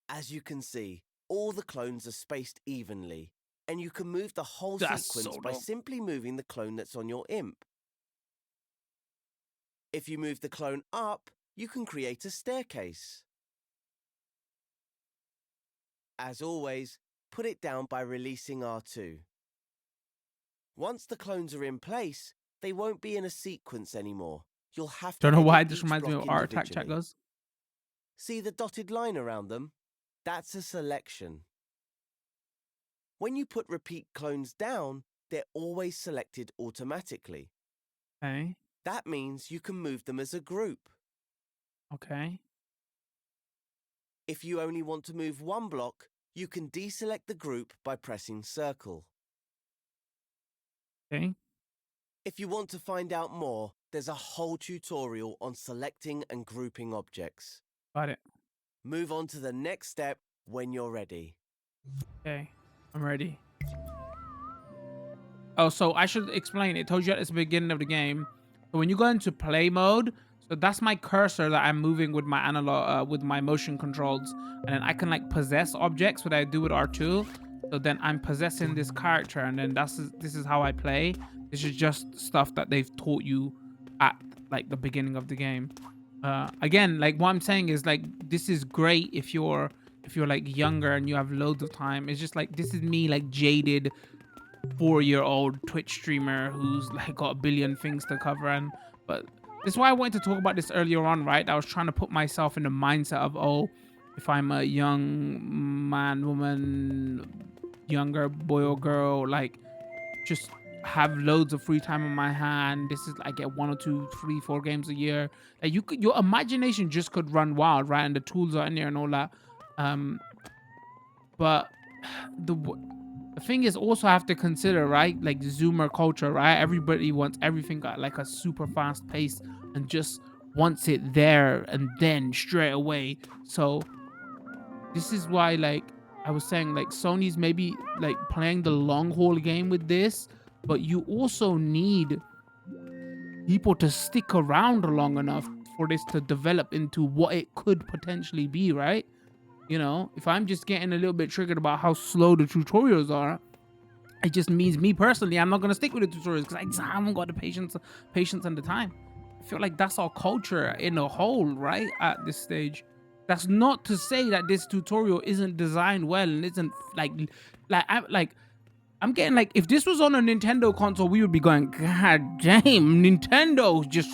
As you can see, all the clones are spaced evenly, and you can move the whole That's sequence so by dope. simply moving the clone that's on your imp. If you move the clone up, you can create a staircase. As always, put it down by releasing R2. Once the clones are in place, they won't be in a sequence anymore. You'll have to Don't know why edit this each reminds me block of our attack chat individually. goes. See the dotted line around them? That's a selection. When you put repeat clones down, they're always selected automatically. Okay. That means you can move them as a group. Okay. If you only want to move one block, you can deselect the group by pressing circle. Okay. If you want to find out more, there's a whole tutorial on selecting and grouping objects. Got it. Move on to the next step when you're ready. Okay. I'm ready. Oh, so I should explain. It told you at the beginning of the game. So when you go into play mode, so that's my cursor that I'm moving with my analog, with my motion controls, and then I can like possess objects, what I do with R2. So then I'm possessing this character, and then this is how I play. This is just stuff that they've taught you at like the beginning of the game. Again, like what I'm saying is like this is great if you're like younger and you have loads of time. It's just like this is me like jaded 4-year-old Twitch streamer who's like got a billion things to cover. But this is why I wanted to talk about this earlier on, right? I was trying to put myself in the mindset of, oh, if I'm a young man, woman, younger boy or girl, like just have loads of free time on my hand. This is I get one or two, three, 4 games a year. Like you could, your imagination just could run wild, right? And the tools are in there and all that. Um, but the thing is also have to consider, right? Like Zoomer culture, right? Everybody wants everything at like a super fast pace and just wants it there and then straight away. So this is why, like I was saying, like Sony's maybe like playing the long haul game with this, but you also need people to stick around long enough for this to develop into what it could potentially be, right? If I'm just getting a little bit triggered about how slow the tutorials are, it just means me personally, I'm not gonna stick with the tutorials because I just haven't got the patience and the time. I feel like that's our culture in a whole, right? At this stage. That's not to say that this tutorial isn't designed well and isn't I'm getting like if this was on a Nintendo console, we would be going, God damn, Nintendo just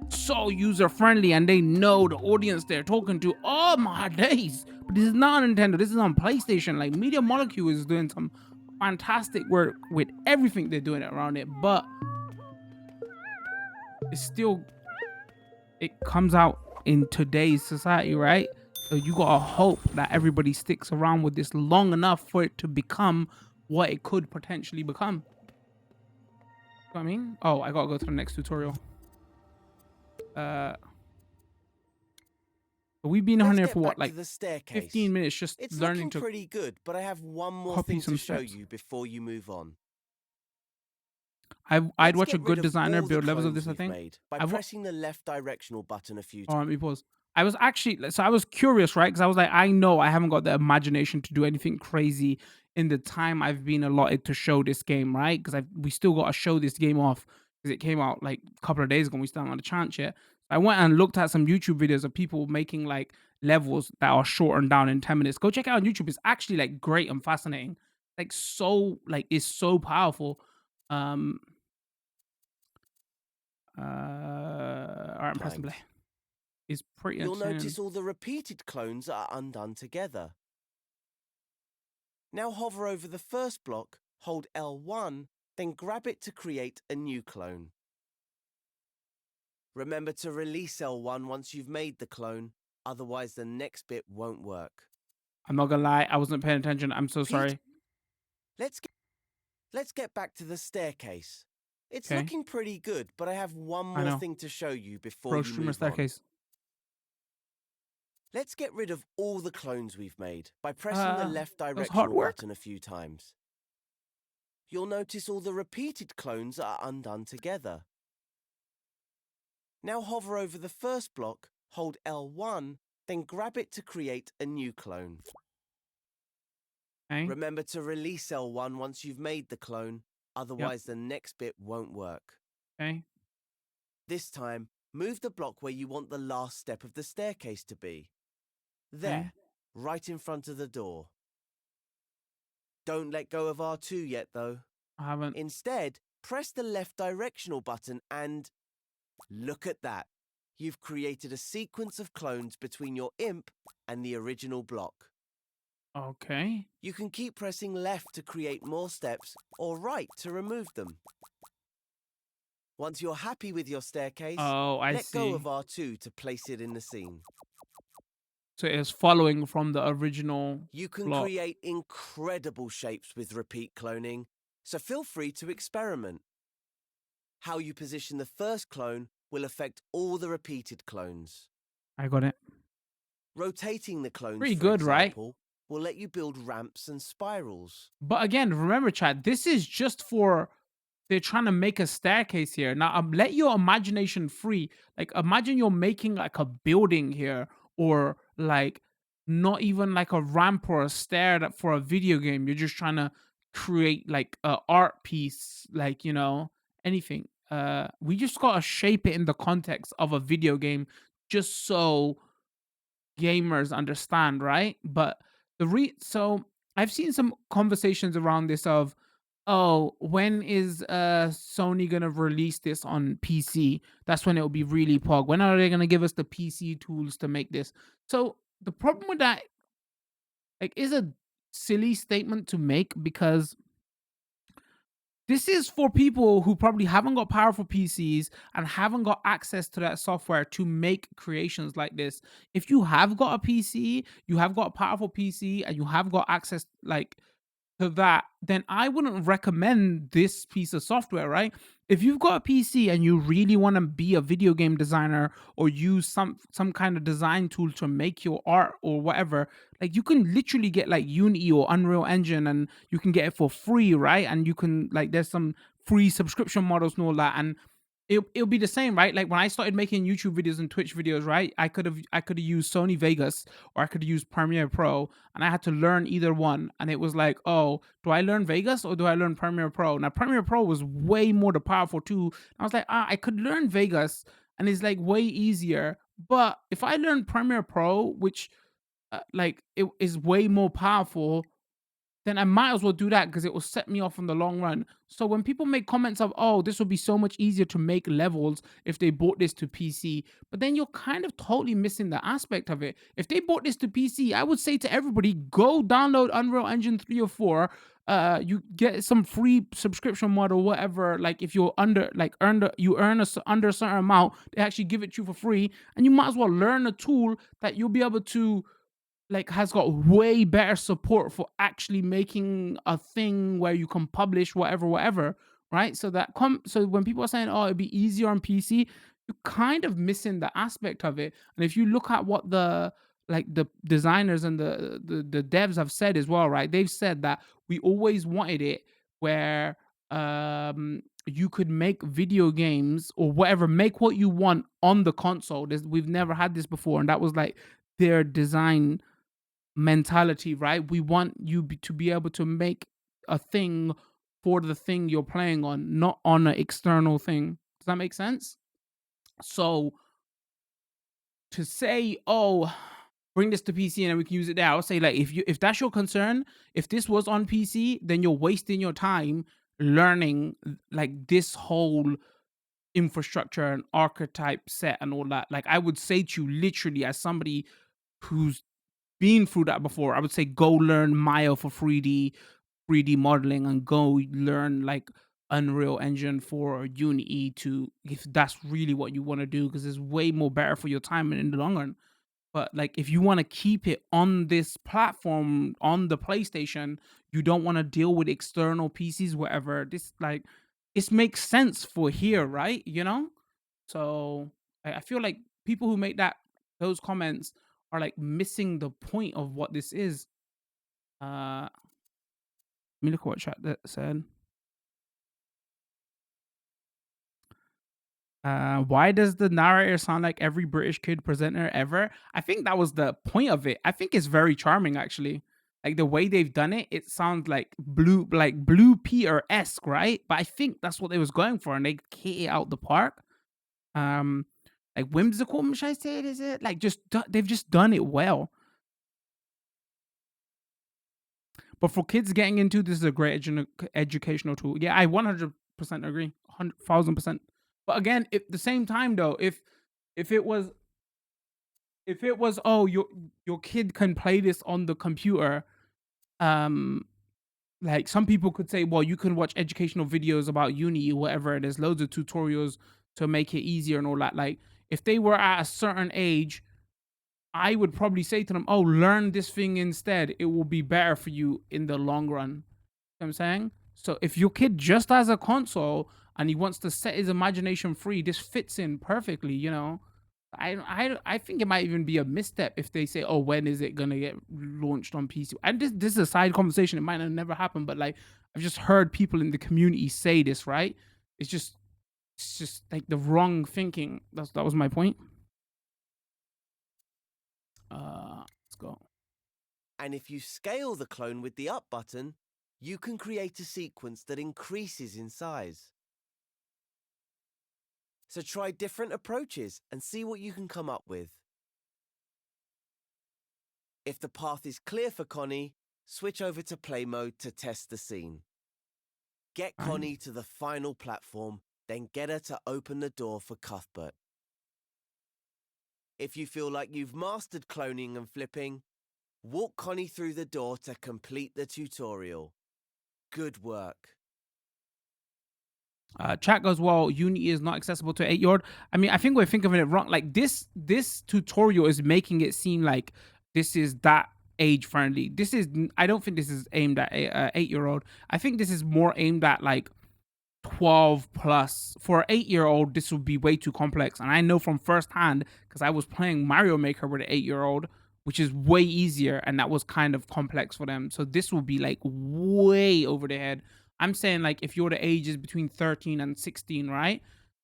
so user friendly and they know the audience they're talking to. Oh my days. But this is not on Nintendo. This is on PlayStation. Like Media Molecule is doing some fantastic work with everything they're doing around it, but it's still it comes out in today's society, right? So you gotta hope that everybody sticks around with this long enough for it to become what it could potentially become. You know what I mean? Oh, I gotta go to the next tutorial. But we've been on Let's here get for what, back to like the staircase. 15 minutes just It's learning looking to pretty good, but I have one more copy thing some to show steps. you before you move on. I'd Let's watch a get rid good of designer all the build levels of clones this, I we've think. made by I've pressing the left directional button a few Hold on, times. let me pause. I was actually so I was curious, right? Because I was like, I know I haven't got the imagination to do anything crazy in the time I've been allotted to show this game, right? Because we still got to show this game off because it came out like a couple of days ago and we still haven't had a chance yet. I went and looked at some YouTube videos of people making like levels that are shortened down in 10 minutes. Go check it out on YouTube. It's actually like great and fascinating. Like so, like it's so powerful. Um all right, I'm pressing play. Times. It's pretty You'll entertaining. notice all the repeated clones are undone together. Now hover over the first block, hold L1, then grab it to create a new clone. Remember to release L1 once you've made the clone, otherwise the next bit won't work. I'm not gonna lie, I wasn't paying attention. I'm so Pete, sorry. Let's get back to the staircase. It's Okay, looking pretty good, but I have one I more know. thing to show you before Pro you streamer move on. staircase. Let's get rid of all the clones we've made by pressing the left that was hard directional work. button a few times. You'll notice all the repeated clones are undone together. Now hover over the first block, hold L1, then grab it to create a new clone. Okay. Remember to release L1 once you've made the clone, otherwise the next bit won't work. Okay. This time, move the block where you want the last step of the staircase to be. There, right in front of the door. Don't let go of R2 yet, though. I haven't. Instead, press the left directional button and... look at that. You've created a sequence of clones between your imp and the original block. Okay. You can keep pressing left to create more steps or right to remove them. Once you're happy with your staircase, let go of R2 to place it in the scene. So it's following from the original You can block. create incredible shapes with repeat cloning, so feel free to experiment. How you position the first clone will affect all the repeated clones. I got it. Rotating the clones, Pretty for good, right? example, will let you build ramps and spirals. But again, remember, chat, this is just for they're trying to make a staircase here. Now, let your imagination free. Like, imagine you're making like a building here, or like not even like a ramp or a stair for a video game. You're just trying to create like a art piece, like anything. We just gotta shape it in the context of a video game, just so gamers understand, right? But so I've seen some conversations around this of, oh, when is Sony gonna release this on PC? That's when it'll be really pog. When are they gonna give us the PC tools to make this? So the problem with that, like, is a silly statement to make because this is for people who probably haven't got powerful PCs and haven't got access to that software to make creations like this. If you have got a PC, you have got a powerful PC, and you have got access like to that, then I wouldn't recommend this piece of software, right? If you've got a PC and you really want to be a video game designer or use some kind of design tool to make your art or whatever, like you can literally get like Unity or Unreal Engine and you can get it for free, right? And you can like there's some free subscription models and all that. And it'll be the same, right? Like when I started making YouTube videos and Twitch videos, right? I could have used Sony Vegas or I could have used Premiere Pro, and I had to learn either one. And it was like, oh, do I learn Vegas or do I learn Premiere Pro? Now Premiere Pro was way more the powerful tool. I was like, I could learn Vegas, and it's like way easier. But if I learn Premiere Pro, which like it is way more powerful, then I might as well do that because it will set me off in the long run. So when people make comments of, oh, this would be so much easier to make levels if they bought this to PC, but then you're kind of totally missing the aspect of it. If they bought this to PC, I would say to everybody, go download Unreal Engine 3 or 4. You get some free subscription model, whatever. Like if you're under, like you earn under a certain amount, they actually give it to you for free, and you might as well learn a tool that you'll be able to like has got way better support for actually making a thing where you can publish whatever, right? So when people are saying, oh, it'd be easier on PC, you're kind of missing the aspect of it. And if you look at what the designers and the devs have said as well, right? They've said that we always wanted it where you could make video games or whatever, make what you want on the console. We've never had this before, and that was like their design mentality, right? We want to be able to make a thing for the thing you're playing on, not on an external thing. Does that make sense? So to say, oh, bring this to PC and then we can use it there, I would say like if that's your concern, if this was on PC, then you're wasting your time learning like this whole infrastructure and archetype set and all that. Like I would say to you literally as somebody who's been through that before, I would say go learn Maya for 3D modeling and go learn like Unreal Engine for Unity to if that's really what you want to do because it's way more better for your time and in the long run. But like if you want to keep it on this platform on the PlayStation, you don't want to deal with external PCs, whatever. This like it makes sense for here, right? You know? So I feel like people who make those comments are like missing the point of what this is. Let me look at what chat that said. Why does the narrator sound like every British kid presenter ever? I think that was the point of it. I think it's very charming actually. Like the way they've done it, it sounds like Blue Peter esque, right? But I think that's what they was going for, and they hit it out the park. Um, like whimsical, should I say it? Is it like they've just done it well. But for kids getting into this is a great educational tool. Yeah, I 100% agree, 1,000%. But again, at the same time though, if it was oh your kid can play this on the computer, um like some people could say, well, you can watch educational videos about uni or whatever. There's loads of tutorials to make it easier and all that. Like if they were at a certain age, I would probably say to them, oh, learn this thing instead. It will be better for you in the long run. You know what I'm saying? So if your kid just has a console and he wants to set his imagination free, this fits in perfectly, you know. I think it might even be a misstep if they say, "Oh, when is it gonna get launched on PC?" And this is a side conversation. It might have never happen, but like I've just heard people in the community say this. Right? It's just like the wrong thinking. That was my point. Let's go. And if you scale the clone with the up button, you can create a sequence that increases in size. So try different approaches and see what you can come up with. If the path is clear for Connie, switch over to play mode to test the scene. Get Right. Connie to the final platform, then get her to open the door for Cuthbert. If you feel like you've mastered cloning and flipping, walk Connie through the door to complete the tutorial. Good work. Chat goes, well, Unity is not accessible to 8-year-old. I mean, I think we're thinking of it wrong. Like this tutorial is making it seem like this is that age friendly. I don't think this is aimed at a 8-year-old. I think this is more aimed at like 12 plus. For an 8-year-old, this would be way too complex. And I know from firsthand, because I was playing Mario Maker with an 8-year-old, which is way easier, and that was kind of complex for them. So this will be like way over the head. I'm saying like if your the age is between 13 and 16, right?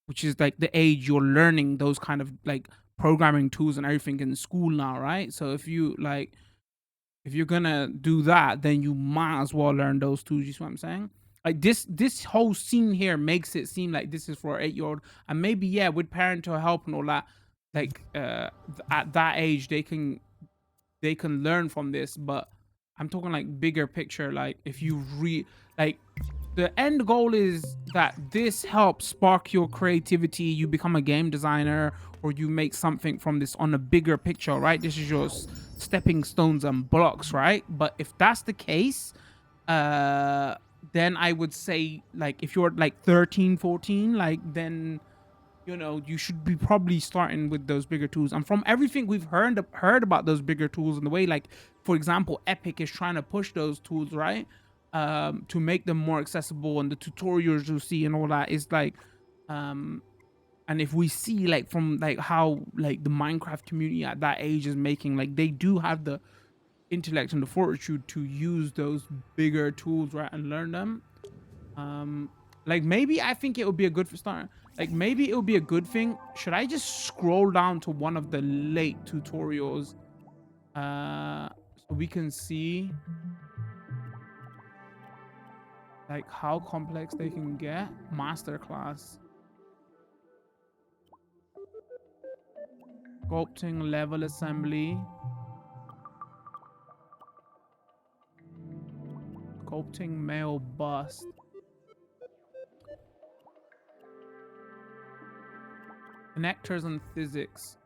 Which is like the age you're learning those kind of like programming tools and everything in school now, right? So if you're gonna do that, then you might as well learn those tools. You see what I'm saying? Like this whole scene here makes it seem like this is for an 8-year-old, and maybe yeah, with parental help and all that, like at that age they can learn from this. But I'm talking like bigger picture. Like if you like the end goal is that this helps spark your creativity, you become a game designer, or you make something from this on a bigger picture, right? This is your stepping stones and blocks, right? But if that's the case, then I would say like if you're like 13, 14, like then you should be probably starting with those bigger tools. And from everything we've heard about those bigger tools and the way, like for example, Epic is trying to push those tools, right, to make them more accessible, and the tutorials you see and all that is like and if we see like from like how like the Minecraft community at that age is making, like they do have the intellect and the fortitude to use those bigger tools, right, and learn them. Like maybe I think it would be a good start. Like maybe it would be a good thing. Should I just scroll down to one of the late tutorials so we can see like how complex they can get? Masterclass. Sculpting, level assembly. Sculpting male bust. Connectors and physics.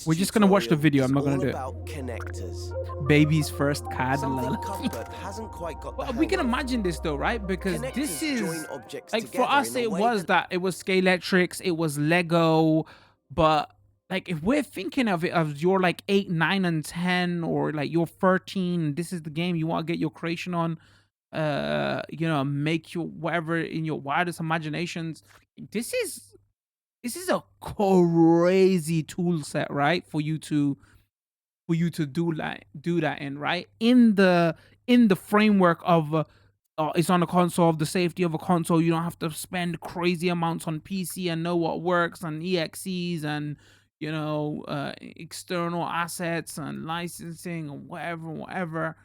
We're just gonna watch the video. I'm not gonna do it. Connectors. Baby's first CAD. Hasn't quite got But we can imagine this though, right? Because this is like for us, it was Scalextrics, it was Lego, but like if we're thinking of it as you're like 8, 9, and 10, or like you're 13, this is the game you want to get your creation on. Make your whatever in your wildest imaginations. This is a crazy tool set, right? For you to do that in, right? In the framework of it's on a console, of the safety of a console. You don't have to spend crazy amounts on PC and know what works, and EXEs, and external assets and licensing and whatever,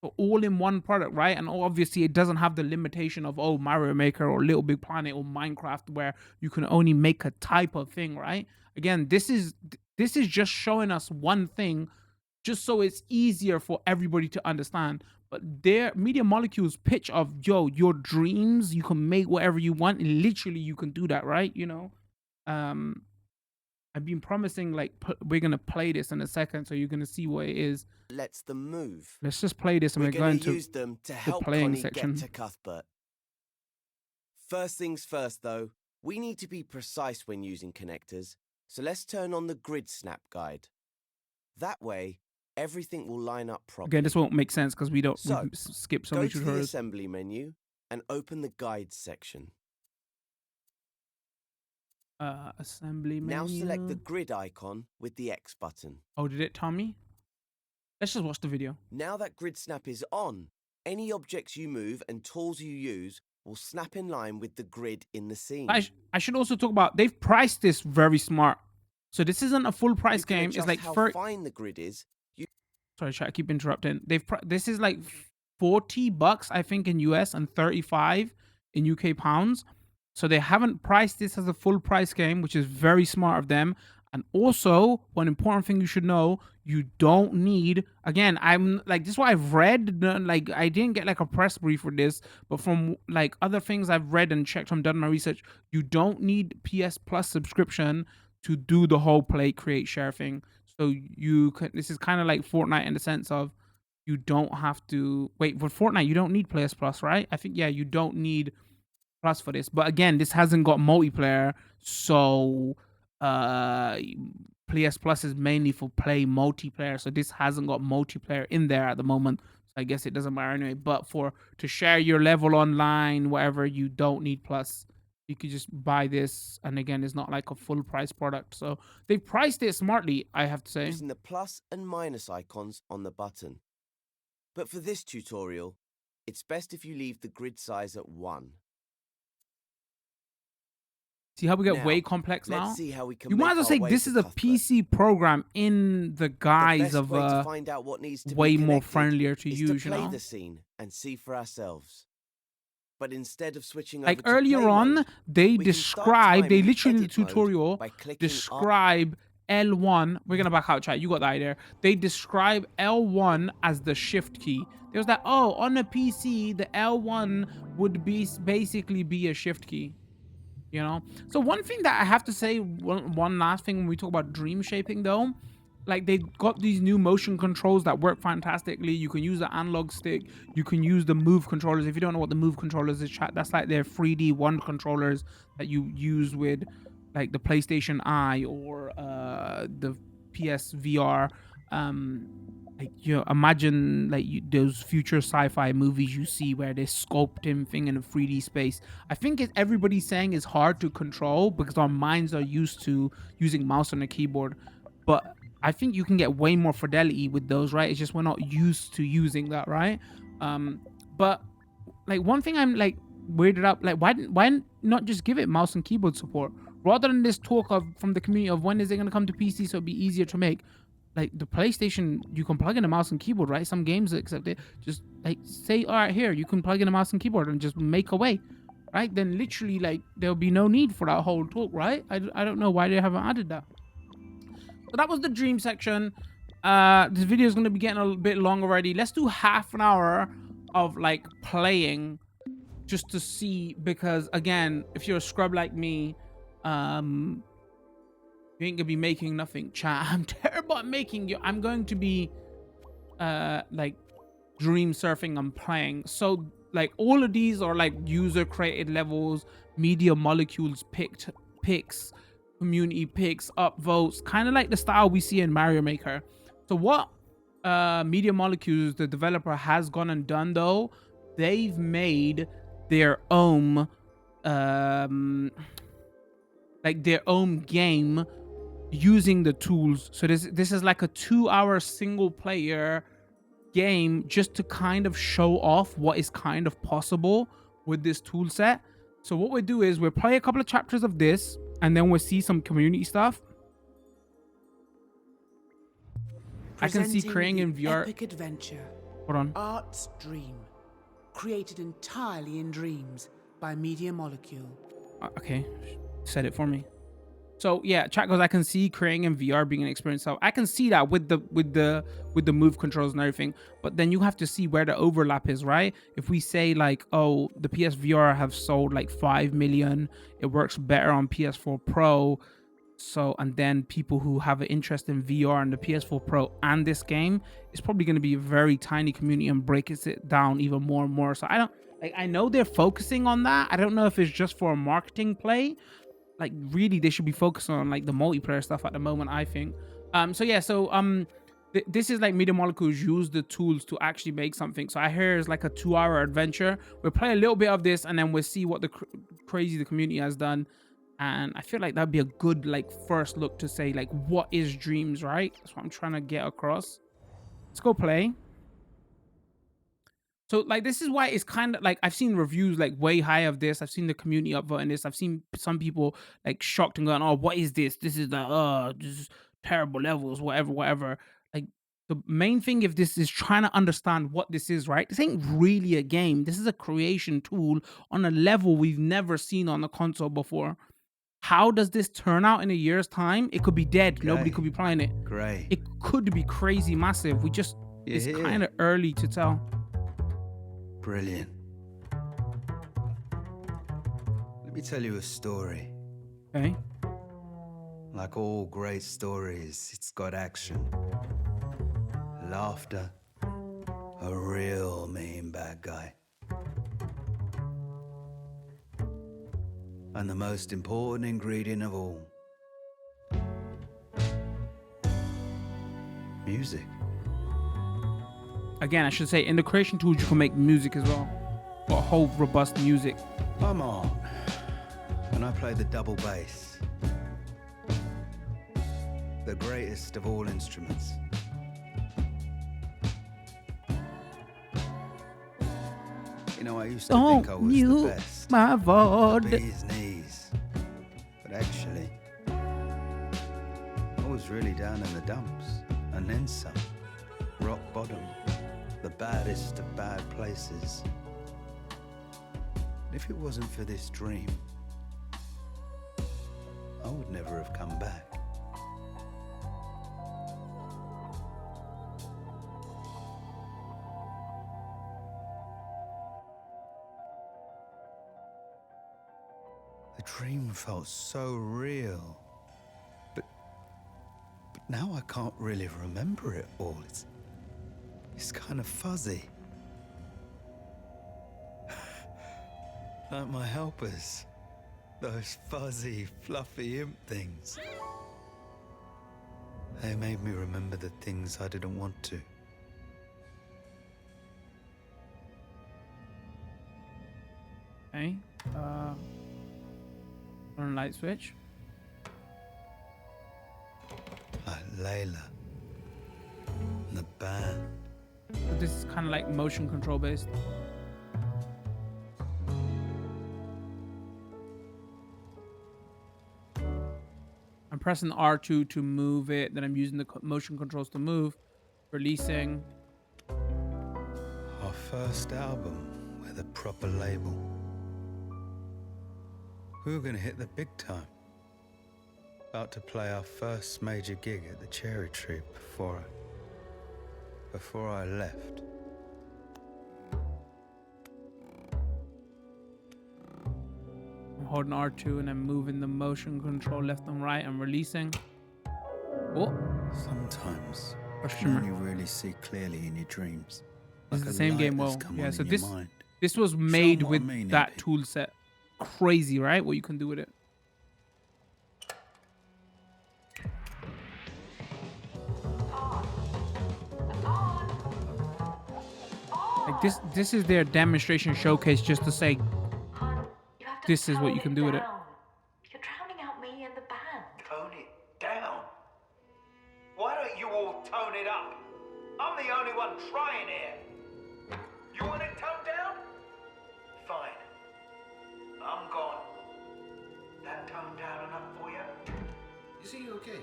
but all in one product, right? And obviously it doesn't have the limitation of Mario Maker or Little Big Planet or Minecraft, where you can only make a type of thing, right? Again, this is just showing us one thing, just so it's easier for everybody to understand. But their Media Molecules pitch of your dreams, you can make whatever you want, and literally you can do that, right? I've been promising like we're gonna play this in a second, so you're gonna see what it is. Lets them move. Let's just play this, and we're going to use them to help the playing Connie section. get to Cuthbert. First things first, though, we need to be precise when using connectors, so let's turn on the grid snap guide. That way, everything will line up properly. Again, this won't make sense because we skip so many tutorials. Go to the assembly menu and open the guides section. Assembly menu. Now select the grid icon with the X button. Oh, did it tell me? Let's just watch the video. Now that grid snap is on, any objects you move and tools you use will snap in line with the grid in the scene. I should also talk about, they've priced this very smart. So this isn't a full price game. It's like how fine the grid is. Sorry, chat, I keep interrupting. This is like $40, I think, in US, and 35 in UK pounds. So they haven't priced this as a full price game, which is very smart of them. And also, one important thing you should know, you don't need, again, I'm like, this is what I've read, like I didn't get like a press brief for this, but from like other things I've read and checked, done my research, you don't need PS Plus subscription to do the whole play, create, share thing. So you can. This is kind of like Fortnite in the sense of you don't have to wait for Fortnite. You don't need PS Plus, right? I think, yeah, you don't need Plus for this. But again, this hasn't got multiplayer, so uh PS Plus is mainly for play multiplayer. So this hasn't got multiplayer in there at the moment. So I guess it doesn't matter anyway. But for to share your level online, whatever, you don't need Plus. You could just buy this, and again, it's not like a full price product. So they priced it smartly, I have to say. Using the plus and minus icons on the button. But for this tutorial, it's best if you leave the grid size at 1. See how we get Now, way complex now? Let's see how we can You might as well make say our way this to is a Cuthbert. PC program in the The guise best of way to find out what needs to way be more connected friendlier to is use, to you play know? the scene and see for ourselves. But instead of switching Like over to earlier play on, mode, they we can start describe, they timing literally in the edit mode tutorial by clicking describe L1. We're gonna back out, chat. You got that idea. They describe L1 as the shift key. There was that, oh, on a PC, the L1 would be basically be a shift key. You know, so one thing that I have to say, one last thing when we talk about dream shaping though, like they got these new motion controls that work fantastically. You can use the analog stick, you can use the move controllers. If you don't know what the move controllers is, chat, that's like their 3D one controllers that you use with like the PlayStation Eye or the PSVR. Like, you know, imagine like those future sci-fi movies you see where they sculpt him thing in a 3D space. I think everybody's saying it's hard to control because our minds are used to using mouse and a keyboard, but I think you can get way more fidelity with those, right? It's just we're not used to using that, right? But like one thing I'm like weirded up, like why not just give it mouse and keyboard support rather than this talk of from the community of when is it going to come to PC so it'd be easier to make. Like the PlayStation, you can plug in a mouse and keyboard, right? Some games accept it. Just like say, all right, here you can plug in a mouse and keyboard and just make away, right? Then literally like there'll be no need for that whole talk, right? I don't know why they haven't added that. So that was the dream section. This video is going to be getting a bit long already. Let's do half an hour of like playing just to see, because again, if you're a scrub like me, you ain't gonna be making nothing, chat. I'm terrible at making you. I'm going to be like dream surfing and playing. So like all of these are like user created levels, media molecules picks, community picks, upvotes, kind of like the style we see in Mario Maker. So what media molecules, the developer, has gone and done though, they've made their own like their own game using the tools. So this is like a 2-hour single player game just to kind of show off what is kind of possible with this tool set. So what we do is we'll play a couple of chapters of this and then we'll see some community stuff. I can see creating in VR. Epic adventure. Hold on. Art's Dream. Created entirely in dreams by Media Molecule. Okay, said it for me. So yeah, chat goes, I can see creating in VR being an experience. So I can see that with the move controls and everything. But then you have to see where the overlap is, right? If we say like, oh, the PSVR have sold like 5 million, it works better on PS4 Pro. So, and then people who have an interest in VR and the PS4 Pro and this game, it's probably going to be a very tiny community and breaks it down even more and more. So I don't like, I know they're focusing on that. I don't know if it's just for a marketing play. Like really they should be focused on like the multiplayer stuff at the moment, I think. This is like Media Molecules use the tools to actually make something. So I hear it's like a 2-hour adventure. We'll play a little bit of this and then we'll see what the crazy the community has done. And I feel like that'd be a good like first look to say like what is dreams, right? That's what I'm trying to get across. Let's go play. So like this is why it's kind of like I've seen reviews like way high of this. I've seen the community upvoting this. I've seen some people like shocked and going, "Oh, what is this? This is this is terrible levels, whatever." Like the main thing, if this is trying to understand what this is, right? This ain't really a game. This is a creation tool on a level we've never seen on the console before. How does this turn out in a year's time? It could be dead. Okay. Nobody could be playing it. Great. It could be crazy massive. It's kind of early to tell. Brilliant. Let me tell you a story. Okay. Like all great stories, it's got action, laughter, a real mean bad guy. And the most important ingredient of all, music. Again, I should say in the creation tools you can make music as well, or whole robust music. I'm Art, and I play the double bass. The greatest of all instruments. You know, I used to think I was the best. My void. Bee's knees. But actually, I was really down in the dumps, and then some. Rock bottom, the baddest of bad places. If it wasn't for this dream, I would never have come back. The dream felt so real, but now I can't really remember it all. It's kind of fuzzy. Like my helpers, those fuzzy, fluffy imp things. They made me remember the things I didn't want to. Okay. Turn light switch. Like Layla. And the band. So this is kind of like motion control based. I'm pressing R2 to move it, then I'm using the motion controls to move. Releasing. Our first album with a proper label. We were gonna hit the big time. About to play our first major gig at the Cherry Tree before I left. I'm holding R2 and I'm moving the motion control left and right. I'm releasing. Oh, Sometimes you Question can mark. only really see clearly in your dreams. This is Like the a same light game. that's Well, come yeah. on So in your mind. this was made what I with mean, that Andy. tool set. Crazy, right? What you can do with it. Like this is their demonstration showcase just to say Hon, you have to this is what you tone can do with it. down. You're drowning out me and the band. Tone it down. Why don't you all tone it up? I'm the only one trying here. You want it toned down? Fine. I'm gone. That toned down enough for you? Is he okay?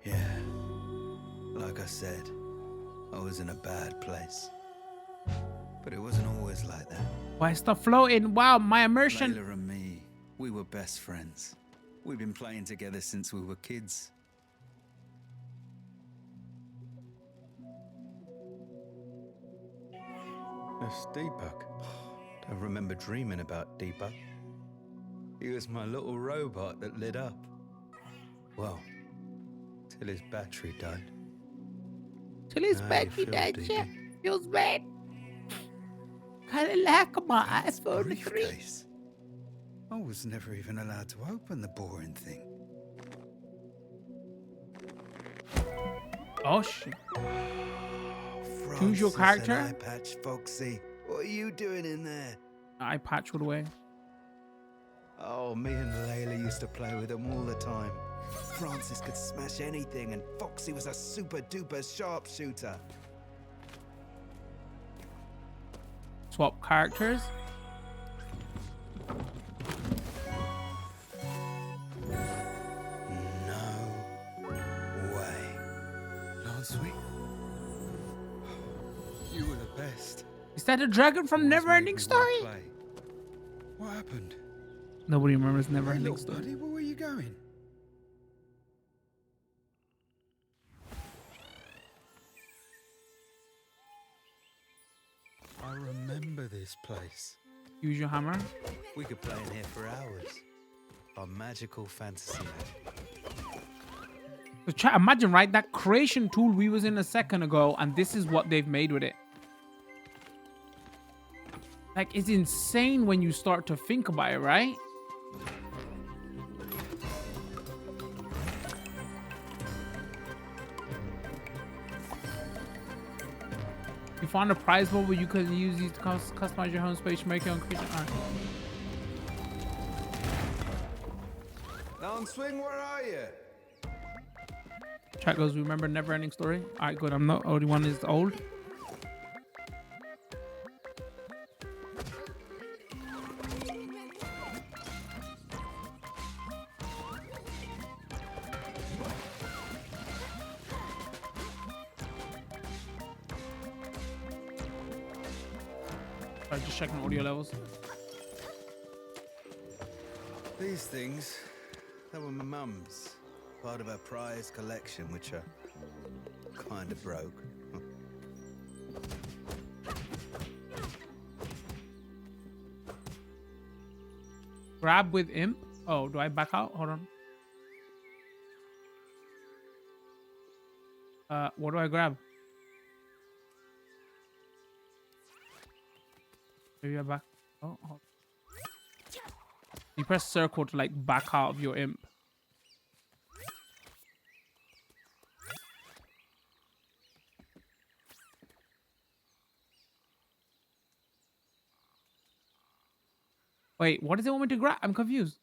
Yeah. Like I said, I was in a bad place. But it wasn't always like that. Why stuff floating? Wow, my immersion. Layla and me, we were best friends. We've been playing together since we were kids. That's Deepak. I remember dreaming about Deepak. He was my little robot that lit up. Well, till his battery died. Till his How you battery feel, died, DB? yeah. Feels bad. Kind of like my iPhone 3. Briefcase. I was never even allowed to open the boring thing. Oh shit. Choose your character? Eye patch, Foxy. What are you doing in there? I patched away. Oh, me and Layla used to play with them all the time. Francis could smash anything, and Foxy was a super duper sharpshooter. Swap characters. No way. Last week, you were the best. Is that a dragon from Always Neverending made me Story? wanna play. What happened? Nobody remembers Hey, Neverending little Story. buddy, where were you going? I remember this place. Use your hammer. We could play in here for hours. Our magical fantasy land. So chat, imagine, right? That creation tool we was in a second ago, and this is what they've made with it. Like, it's insane when you start to think about it, right? You found a prize bubble, you could use these to customize your home space, make your own creature. All right. Downswing, where are you? Chat goes, remember Never Ending Story? All right, good. I'm not the only one is old. Sorry, just checking audio levels. These things, they were my mum's. Part of her prize collection, which are kind of broke. Grab with imp. Oh, do I back out? Hold on. What do I grab? Maybe I back. Oh, hold. You press circle to like back out of your imp. Wait, what does it want me to grab? I'm confused.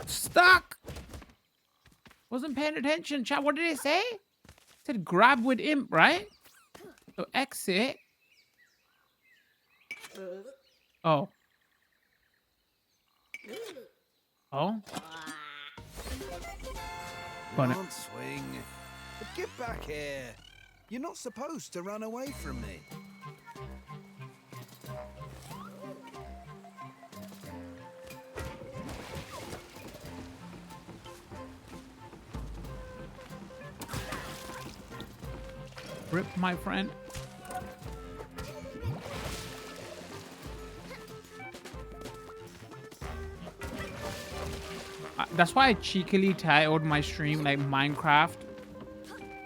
Stuck. Wasn't paying attention. Chat, what did it say? It said grab with imp, right? So exit. Oh. Oh. Got it. Can't swing. But get back here. You're not supposed to run away from me. Rip, my friend. That's why I cheekily titled my stream like Minecraft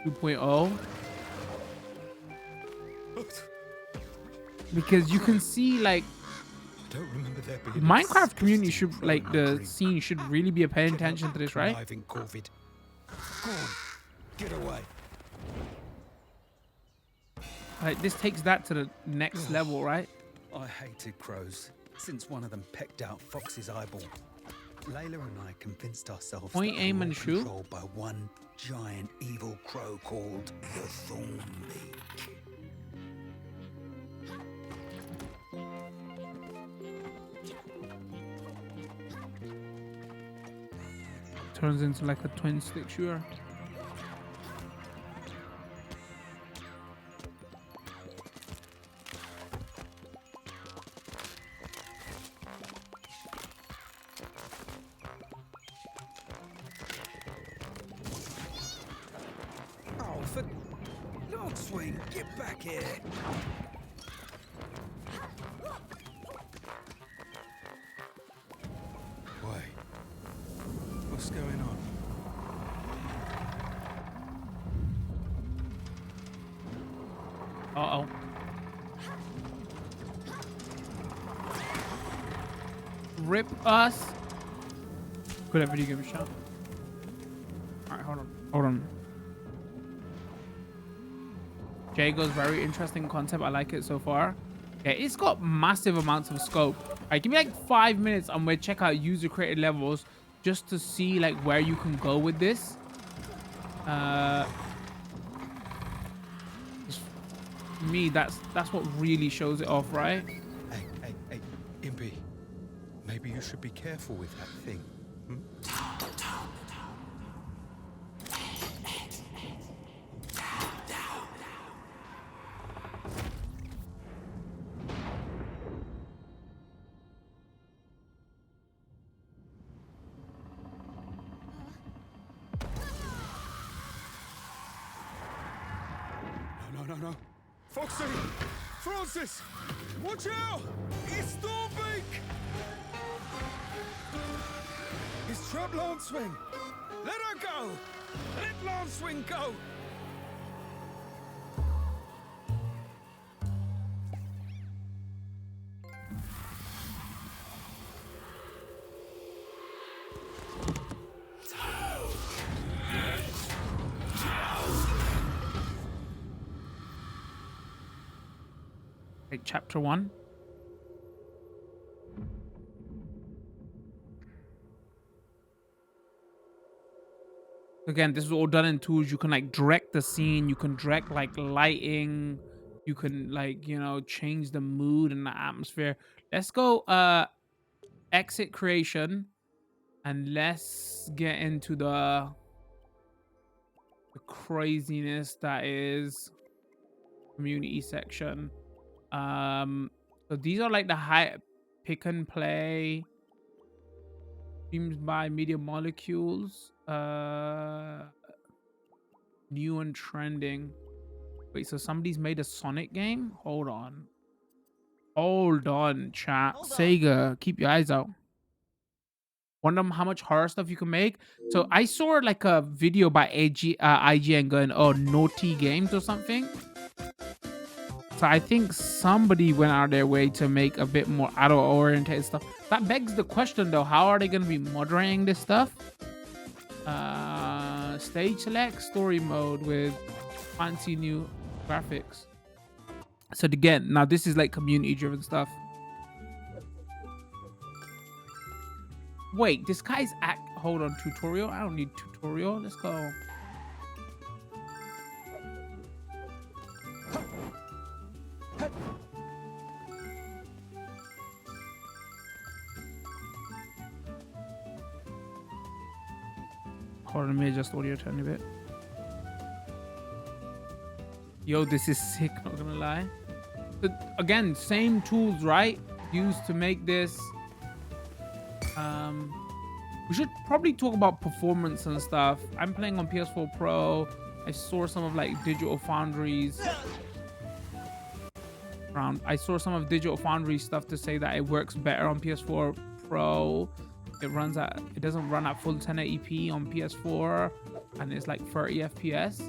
2.0. Because you can see like I don't remember there being Minecraft community should like the scene should really be paying attention to this, right? COVID. Go on, get away. Like this takes that to the next level, right? I hated crows since one of them pecked out Fox's eyeball. Layla and I convinced ourselves Point, that aim, we and were shoot? controlled by one giant evil crow called the Thornbeak. Turns into like a twin stick shooter. Oh, for God's sake, get back here! Wait, what's going on? Uh-oh. Rip us. Could have video game shot. Alright, hold on. Hold on. Jago's very interesting concept. I like it so far. Yeah, it's got massive amounts of scope. Alright, give me like 5 minutes and we'll check out user created levels just to see like where you can go with this. For me, that's what really shows it off, right? Hey, Impy. Maybe you should be careful with that thing. no. Foxy! Francis! Watch out! It's Stormbeak! It's trapped Lancewing! Let her go! Let Lancewing go! Like chapter 1. Again, this is all done in tools. You can like direct the scene. You can direct like lighting. You can like, you know, change the mood and the atmosphere. Let's go exit creation and let's get into the craziness that is community section. So these are like the high pick and play streams by Media Molecules. New and trending. Wait, so somebody's made a Sonic game? Hold on, chat. Sega, keep your eyes out. Wonder how much horror stuff you can make. So I saw like a video by IGN going, oh, Naughty Games or something. So I think somebody went out of their way to make a bit more adult-oriented stuff. That begs the question, though, how are they going to be moderating this stuff? Stage select, story mode with fancy new graphics. So again, now this is like community-driven stuff. Wait, this guy's hold on, tutorial? I don't need tutorial. Let's go. Hold on, let me adjust audio a tiny bit. Yo, this is sick, not gonna lie. But again, same tools, right? Used to make this. We should probably talk about performance and stuff. I'm playing on PS4 Pro. I saw some of like Digital Foundry's I saw some of Digital Foundry stuff to say that it works better on PS4 Pro. It doesn't run at full 1080p on PS4, and it's like 30 FPS.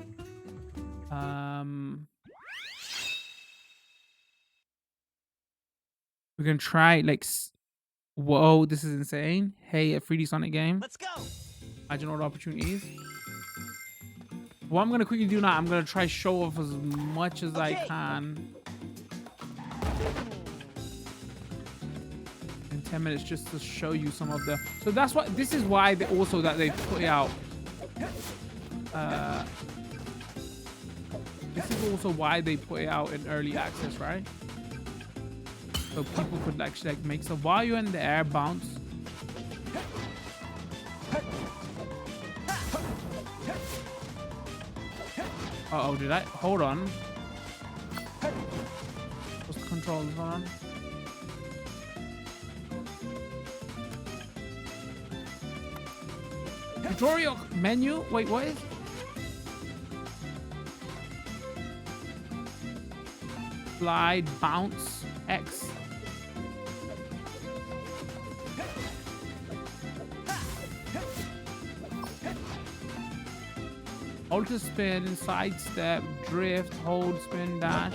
We can try like, whoa, this is insane. Hey, a 3D Sonic game. Let's go. Imagine all the opportunities. What I'm gonna quickly do now, I'm gonna try show off as much as I can in 10 minutes just to show you some of the. So that's what this is why they also that they put it out. This is also why they put it out in early access, right? So people could actually like make some while you're in the air bounce. Uh-oh, did I? Hold on. What's the controls on? Tutorial menu? Wait, what is? Slide, bounce, X. Alter spin, sidestep, drift, hold, spin, dash.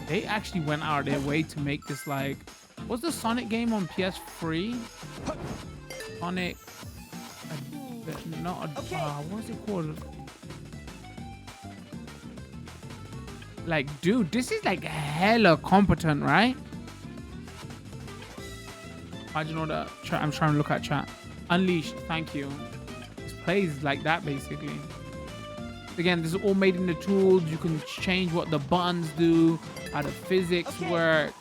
They actually went out of their way to make this like, what's the Sonic game on PS3? Sonic, what's it called? Like, dude, this is like hella competent, right? Imagine all the chat. I'm trying to look at chat. Unleashed, thank you. This plays like that basically. Again, this is all made in the tools. You can change what the buttons do, how the physics work.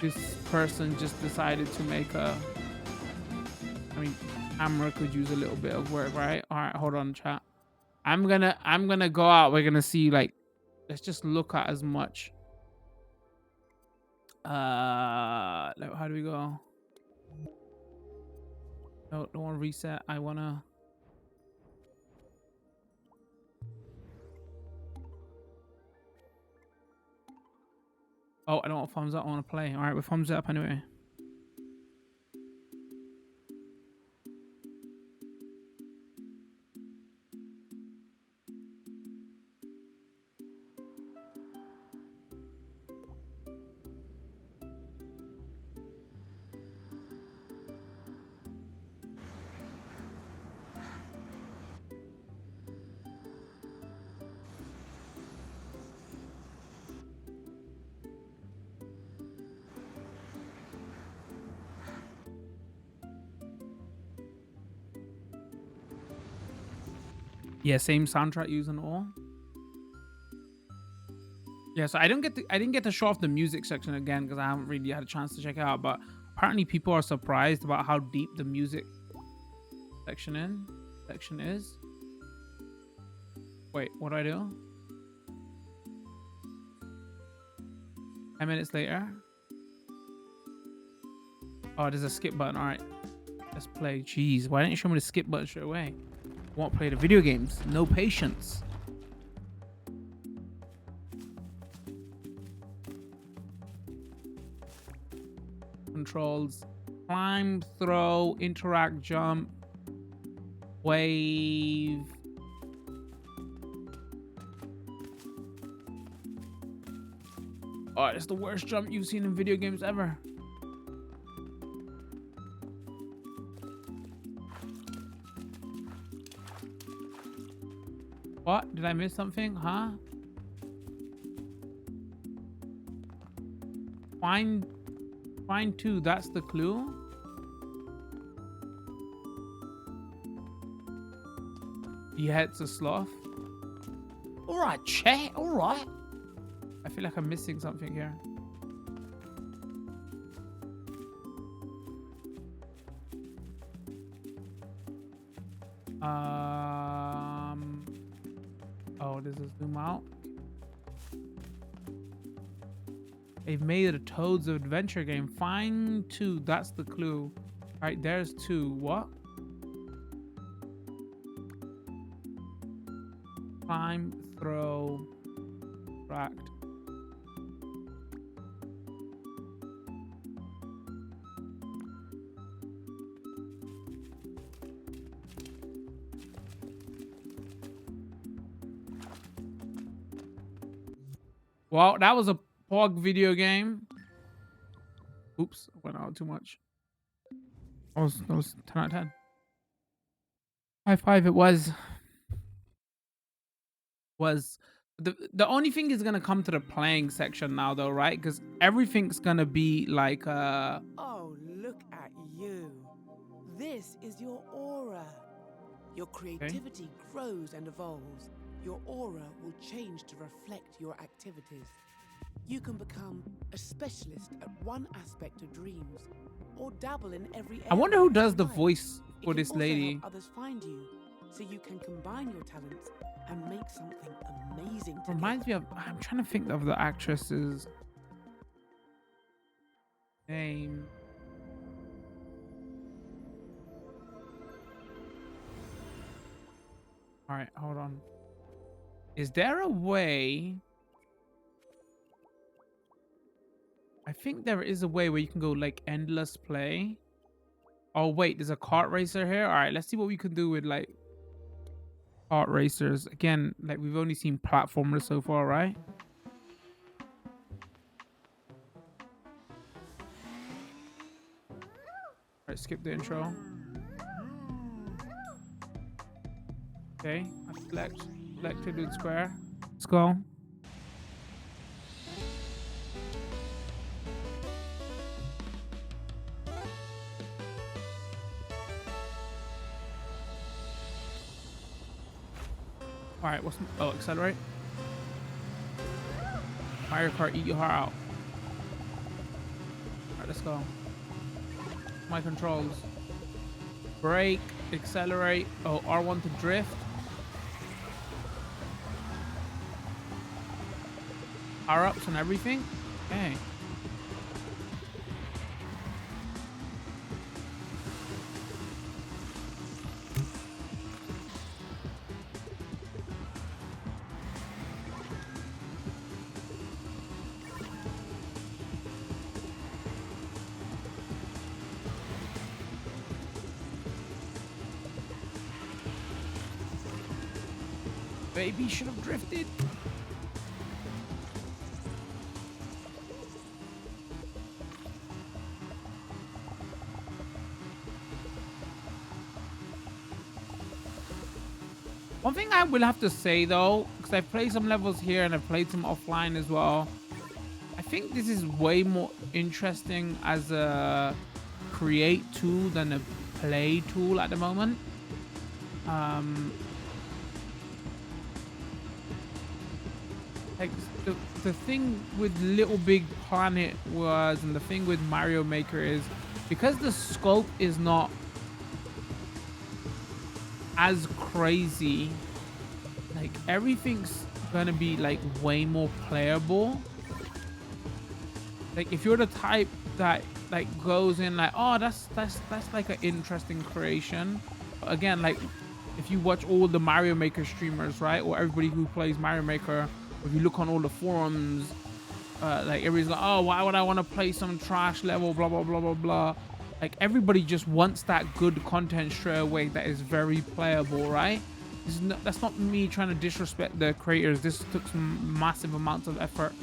This person just decided to make a, I mean, Camera could use a little bit of work, right? All right, hold on, chat. I'm gonna go out. We're gonna see, like, let's just look at as much. How do we go? No, don't want to reset. I wanna. Oh, I don't want thumbs up. I want to play. All right, with thumbs up anyway. Yeah, same soundtrack using all. Yeah, so I didn't get to show off the music section again because I haven't really had a chance to check it out. But apparently, people are surprised about how deep the music section is. Wait, what do I do? 10 minutes later. Oh, there's a skip button. All right, let's play. Jeez, why didn't you show me the skip button straight away? Won't play the video games. No patience. Controls: climb, throw, interact, jump, wave. Oh, it's the worst jump you've seen in video games ever. What? Did I miss something? Huh? Find two. That's the clue. He heads a sloth. All right, chat. All right. I feel like I'm missing something here. Oh, this is zoom out. They've made a Toads Adventure game. Find two. That's the clue. All right, there's two. What? Climb, throw, interact. Well, that was a POG video game. Oops, went out too much. That was 10 out of 10. High five, it was. The only thing is gonna come to the playing section now though, right? Because everything's gonna be like Oh, look at you. This is your aura. Your creativity grows and evolves. Your aura will change to reflect your activities. You can become a specialist at one aspect of dreams, or dabble in every area. I wonder who does the of life. voice It for can this also lady. help others find you, so you can combine your talents and make something amazing together. Reminds me of, I'm trying to think of the actress's name. All right, hold on. Is there a way? I think there is a way where you can go like endless play. Oh wait, there's a kart racer here. All right, let's see what we can do with like kart racers. Again, like we've only seen platformers so far, right? All right, skip the intro. Okay, I selected with square. Let's go. All right, oh, accelerate. Mario Kart, eat your heart out. All right, let's go. My controls. Brake, accelerate. Oh, R1 to drift. Power ups and everything. Okay. Baby should have drifted. One thing I will have to say though, because I've played some levels here and I've played some offline as well, I think this is way more interesting as a create tool than a play tool at the moment. Like the thing with Little Big Planet was, and the thing with Mario Maker is, because the scope is not as crazy, like everything's gonna be like way more playable. Like if you're the type that like goes in like, oh, that's like an interesting creation. But again, like if you watch all the Mario Maker streamers, right, or everybody who plays Mario Maker, or if you look on all the forums, like everybody's like, oh, why would I want to play some trash level, blah blah blah blah blah. Like everybody just wants that good content straight away that is very playable, right? That's not me trying to disrespect the creators. This took some massive amounts of effort.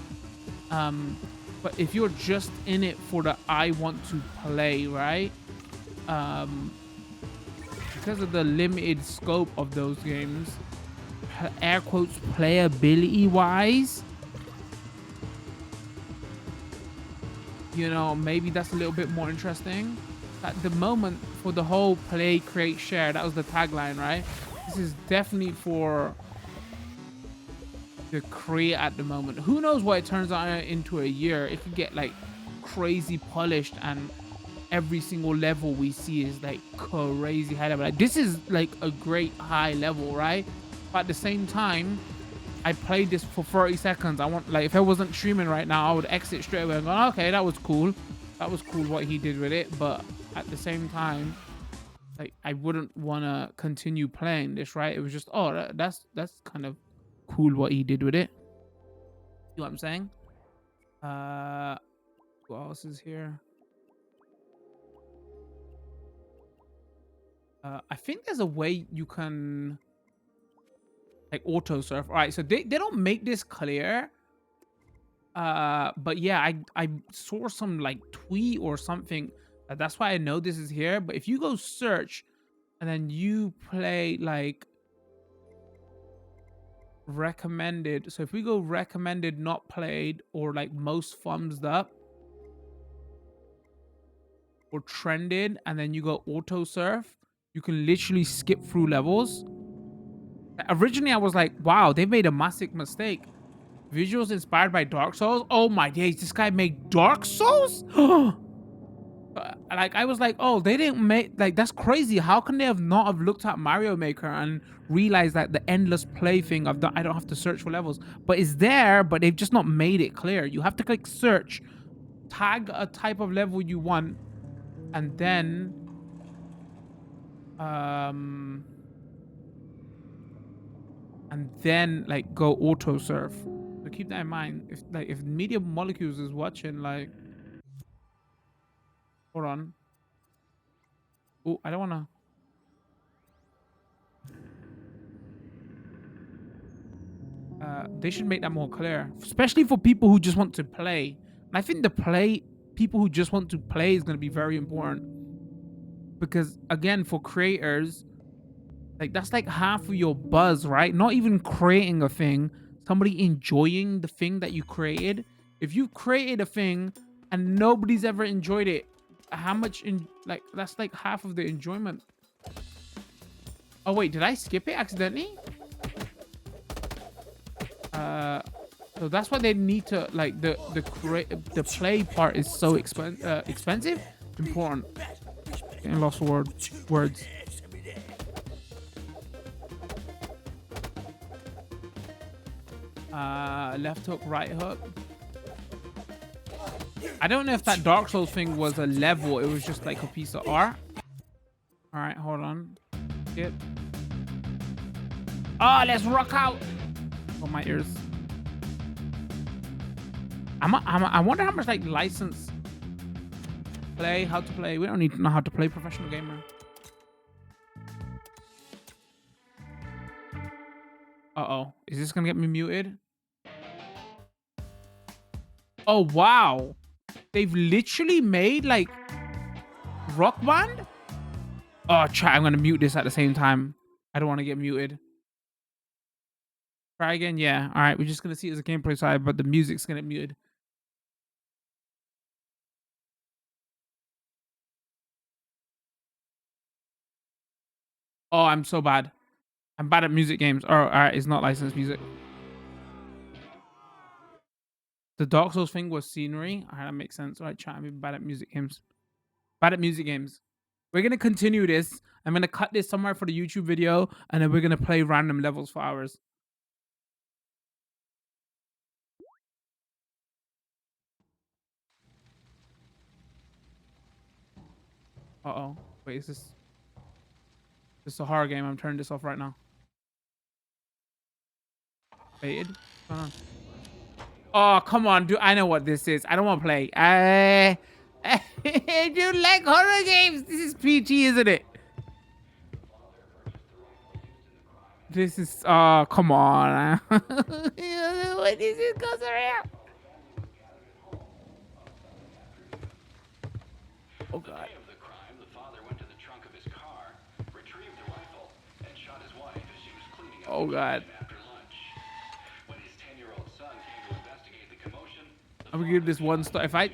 But if you're just in it for the I want to play, right? Because of the limited scope of those games, air quotes, playability wise, you know, maybe that's a little bit more interesting. At the moment, for the whole play, create, share, that was the tagline, right? This is definitely for the create at the moment. Who knows what it turns out into a year? It could get like crazy polished and every single level we see is like crazy high level. Like this is like a great high level, right? But at the same time, I played this for 30 seconds. I want, like, if I wasn't streaming right now, I would exit straight away and go, okay, that was cool. That was cool what he did with it. But at the same time, like, I wouldn't want to continue playing this, right? It was just, oh, that's kind of cool what he did with it. You know what I'm saying? What else is here? I think there's a way you can like auto surf. All right, so they don't make this clear. But yeah, I saw some like tweet or something. That's why I know this is here. But if you go search and then you play like recommended, so if we go recommended not played or like most thumbs up or trended, and then you go auto surf, you can literally skip through levels. Originally I was like, wow, they made a massive mistake. Visuals inspired by Dark Souls. Oh my days, this guy made Dark Souls? Like I was like, oh, they didn't make, like, that's crazy. How can they have not have looked at Mario Maker and realized that the endless play thing of the I don't have to search for levels, but it's there, but they've just not made it clear. You have to click search, tag a type of level you want, and then like go auto surf. So keep that in mind. If Media Molecules is watching, like, hold on. Oh, I don't wanna. They should make that more clear, especially for people who just want to play. And I think people who just want to play is going to be very important, because again, for creators, like that's like half of your buzz, right? Not even creating a thing, somebody enjoying the thing that you created. If you've created a thing and nobody's ever enjoyed it, how much like that's like half of the enjoyment. Oh wait, did I skip it accidentally? So that's why they need to, like, the play part is so expensive, important. Getting lost for words. Left hook, right hook. I don't know if that Dark Souls thing was a level. It was just like a piece of art. All right, hold on. Skip. Oh, let's rock out. Oh, my ears. I wonder how much like license play, how to play. We don't need to know how to play professional gamer. Uh-oh. Is this gonna get me muted? Oh, wow. They've literally made like Rock Band? Oh, chat, I'm gonna mute this at the same time. I don't want to get muted. Try again? Yeah. All right, we're just gonna see it as a gameplay side, but the music's gonna get muted. Oh, I'm so bad. I'm bad at music games. Oh, all right, it's not licensed music. The Dark Souls thing was scenery. All right, that makes sense. All right, chat, I'm bad at music games. Bad at music games. We're gonna continue this. I'm gonna cut this somewhere for the YouTube video, and then we're gonna play random levels for hours. Uh-oh. Wait, is this a horror game? I'm turning this off right now. Baited? Hold on. Oh, come on, dude. I know what this is. I don't want to play. Dude, like horror games. This is PG, isn't it? This is, oh, come on. What is this goes around? Oh, God. Oh, God. I'm gonna give this one star. If I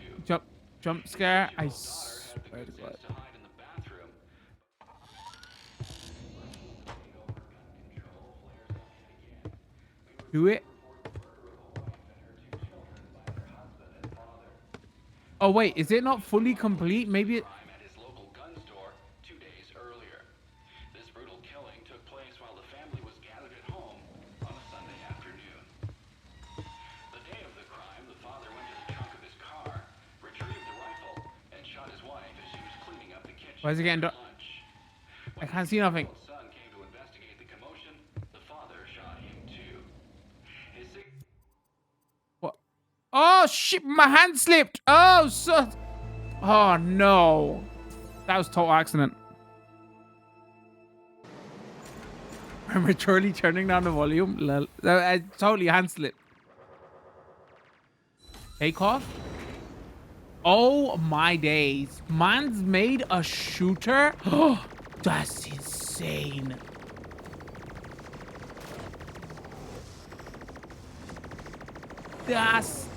jump scare, I swear to God. Do it. Oh wait, is it not fully complete? Maybe it... Why is it getting dark? I can't see nothing. What? Oh shit! My hand slipped. Oh, so. Oh no, that was total accident. I'm maturely turning down the volume. I totally hand slipped. Take off. Oh my days. Man's made a shooter? Oh, that's insane. That's...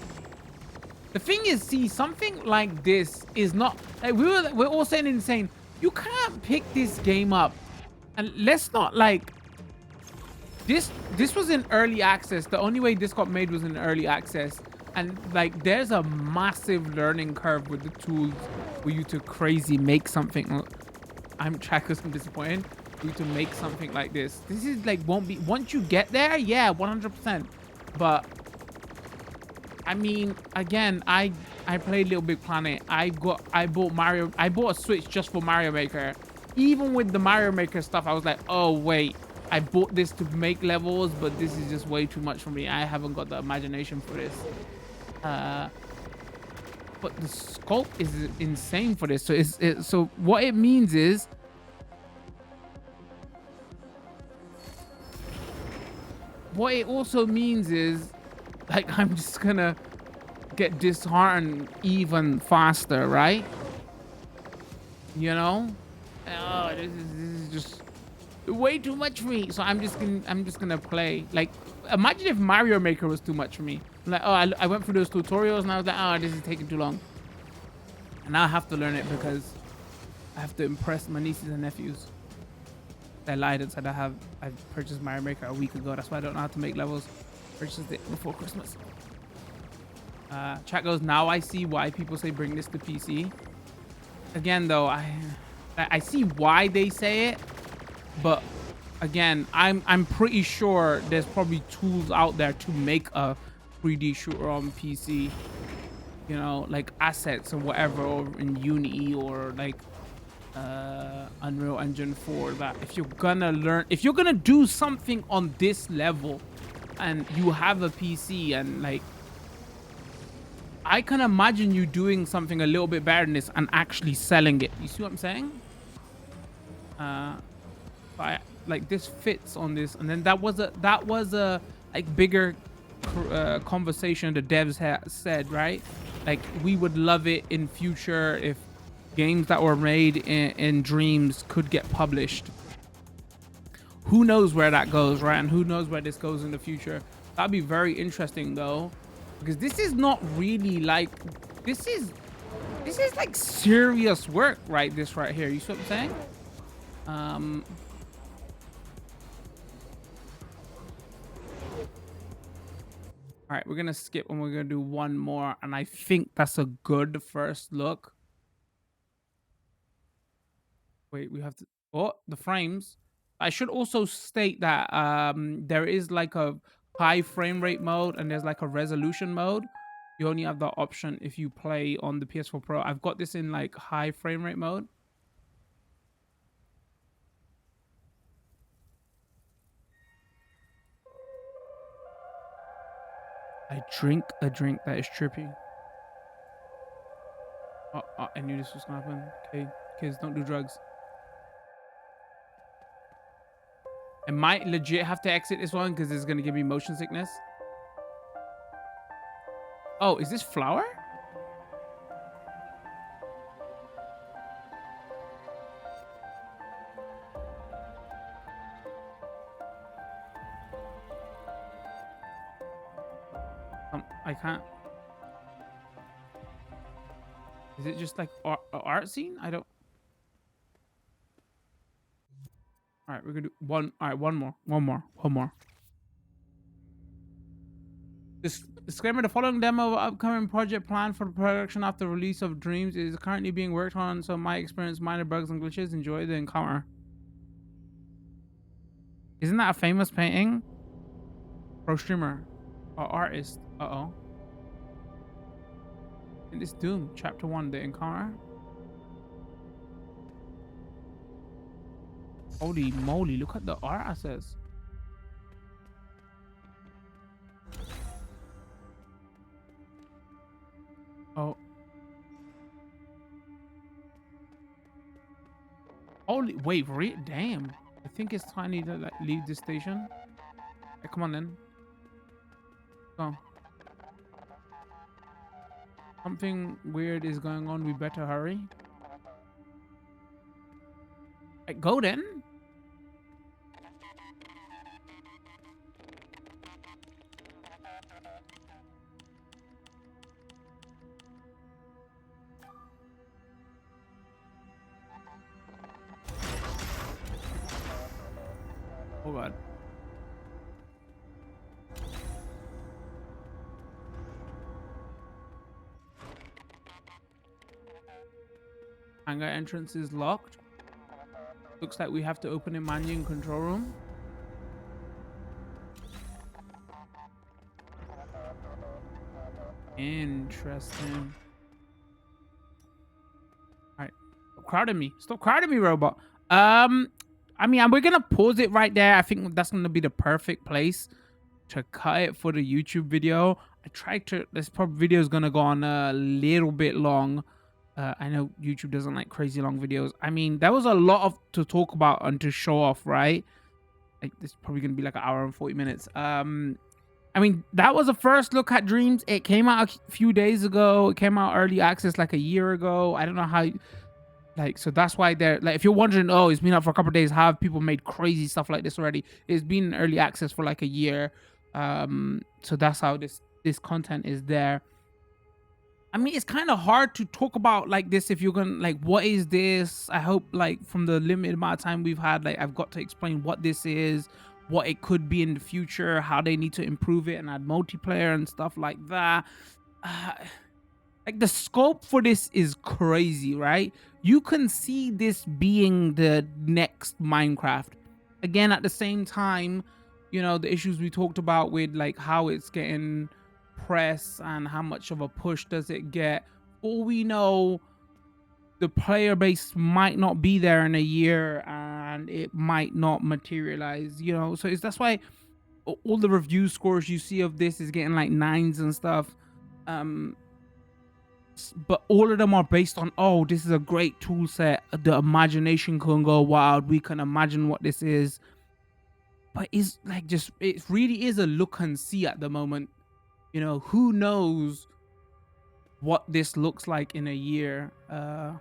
The thing is, see, something like this is not... Like, we're all saying insane. You can't pick this game up. And let's not, like... This was in early access. The only way this got made was in early access. And like, there's a massive learning curve with the tools for you to crazy make something. I'm trackers. I'm disappointed for you to make something like this. This is like, won't be, once you get there, yeah, 100%. But I mean, again, I played Little Big Planet. I bought a Switch just for Mario Maker. Even with the Mario Maker stuff, I was like, oh wait, I bought this to make levels, but this is just way too much for me. I haven't got the imagination for this. But the scope is insane for this. So so what it means is, what it also means is, like, I'm just gonna get disheartened even faster, right? You know? Oh, this is just way too much for me. So I'm just gonna play. Like, imagine if Mario Maker was too much for me. Like, oh, I went through those tutorials and I was like, oh, this is taking too long. And now I have to learn it because I have to impress my nieces and nephews. I lied and said I purchased Mario Maker a week ago. That's why I don't know how to make levels. Purchased it before Christmas. Chat goes, now I see why people say bring this to PC. Again, though, I see why they say it, but again, I'm pretty sure there's probably tools out there to make a 3D shooter on PC. You know, like assets or whatever, or in Unity or like Unreal Engine 4. That if you're gonna do something on this level, and you have a PC, and like I can imagine you doing something a little bit better than this and actually selling it. You see what I'm saying? Like this fits on this, and then that was a like bigger conversation the devs said, right? Like we would love it in future if games that were made in Dreams could get published. Who knows where that goes, right? And who knows where this goes in the future? That'd be very interesting though, because this is not really like this is like serious work, right? This right here, you see what I'm saying? All right, we're gonna skip and we're gonna do one more, and I think that's a good first look. Wait, we have to. Oh, the frames. I should also state that there is like a high frame rate mode and there's like a resolution mode. You only have the option if you play on the PS4 Pro. I've got this in like high frame rate mode. I drink a drink that is trippy. Oh, I knew this was gonna happen. Okay, kids, don't do drugs. I might legit have to exit this one because it's gonna give me motion sickness. Oh, is this flour? I can't. Is it just like art scene? I don't. All right, we're gonna do one. All right, one more. Disclaimer: the following demo of upcoming project plan for production after release of Dreams is currently being worked on. So my experience, minor bugs and glitches. Enjoy the encounter. Isn't that a famous painting? Pro streamer or artist? Uh-oh. In this Doom chapter 1, the encounter. Holy moly, look at the art assets. Oh. Holy, wait, damn. I think it's time to like leave this station. Hey, come on then. Go. Something weird is going on. We better hurry. Right, go then. Oh god. Hangar entrance is locked. Looks like we have to open a manual in control room. Interesting. All right. Stop crowding me. Stop crowding me, robot. I mean, we're gonna pause it right there. I think that's gonna be the perfect place to cut it for the YouTube video. I tried to. This video is gonna go on a little bit long. I know YouTube doesn't like crazy long videos. I mean, there was a lot to talk about and to show off, right? Like, this is probably gonna be like an hour and 40 minutes. I mean, that was a first look at Dreams. It came out a few days ago. It came out early access like a year ago. I don't know how. Like, so that's why they're like, if you're wondering, oh, it's been out for a couple of days, how have people made crazy stuff like this already? It's been in early access for like a year. So that's how this content is there. I mean, it's kind of hard to talk about like this if you're gonna like, what is this? I hope like from the limited amount of time we've had, like I've got to explain what this is, what it could be in the future, how they need to improve it and add multiplayer and stuff like that. like the scope for this is crazy, right? You can see this being the next Minecraft. Again, at the same time, you know, the issues we talked about with like how it's getting press and how much of a push does it get. All we know, the player base might not be there in a year and it might not materialize, you know. So it's that's why all the review scores you see of this is getting like nines and stuff. Um, but all of them are based on, oh, this is a great tool set, the imagination can go wild, we can imagine what this is. But it's like, just, it really is a look and see at the moment, you know. Who knows what this looks like in a year. I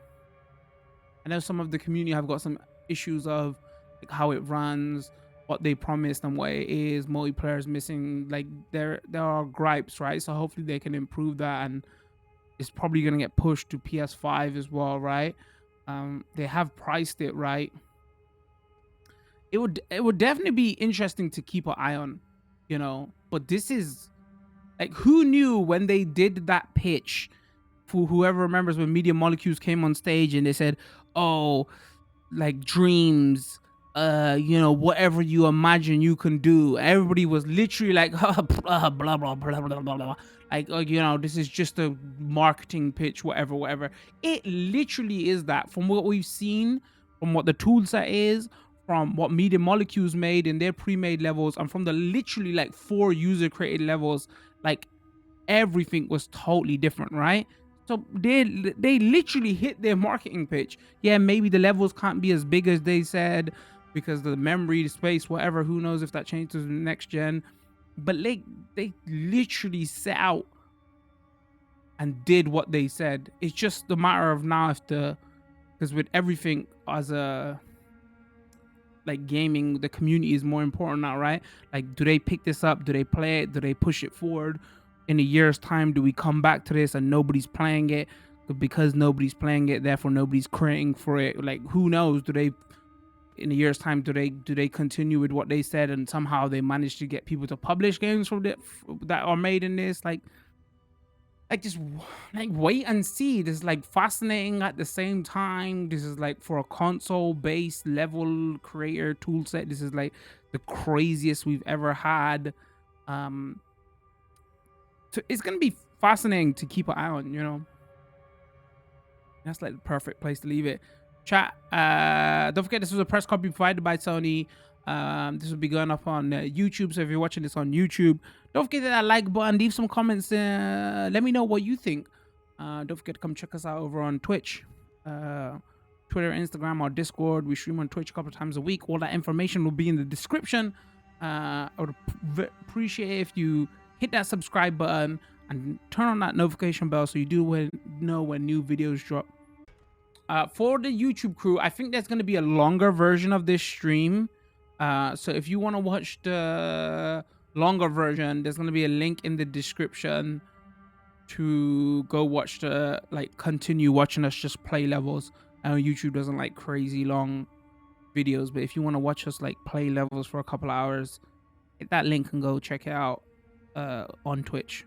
know some of the community have got some issues of like how it runs, what they promised and what it is. Multiplayer is missing. Like there are gripes, right? So hopefully they can improve that, and it's probably gonna get pushed to PS5 as well, right? They have priced it right. It would definitely be interesting to keep an eye on, you know. But this is like, who knew when they did that pitch? For whoever remembers when Media Molecules came on stage and they said, "Oh, like dreams, you know, whatever you imagine you can do." Everybody was literally like, blah, blah, blah, blah, blah, blah, blah. Like, you know, this is just a marketing pitch, whatever, whatever. It literally is that. From what we've seen, from what the tool set is, from what Media Molecules made in their pre-made levels, and from the literally like 4 user created levels, like everything was totally different, right? So they literally hit their marketing pitch. Yeah, maybe the levels can't be as big as they said because the memory, the space, whatever. Who knows if that changes in the next gen? But they literally set out and did what they said. It's just a matter of now if because with everything as a like gaming, the community is more important now, right? Like, do they pick this up? Do they play it? Do they push it forward? In a year's time, do we come back to this and nobody's playing it? Because nobody's playing it, therefore nobody's creating for it. Like, who knows? Do they, in a year's time, do they continue with what they said and somehow they manage to get people to publish games from that are made in this? Like just like wait and see. This is like fascinating at the same time. This is like, for a console based level creator tool set, this is like the craziest we've ever had. So it's gonna be fascinating to keep an eye on, you know. That's like the perfect place to leave it. Chat, don't forget this was a press copy provided by Sony. This will be going up on YouTube, so if you're watching this on YouTube, don't forget that like button, leave some comments, let me know what you think. Don't forget to come check us out over on Twitch, Twitter, Instagram, or Discord. We stream on Twitch a couple of times a week. All that information will be in the description. I would appreciate if you hit that subscribe button and turn on that notification bell so you do know when new videos drop. For the YouTube crew, I think there's going to be a longer version of this stream. So if you want to watch the longer version, there's going to be a link in the description to go watch the, like, continue watching us just play levels. I know YouTube doesn't like crazy long videos, but if you want to watch us like play levels for a couple hours, hit that link and go check it out on Twitch.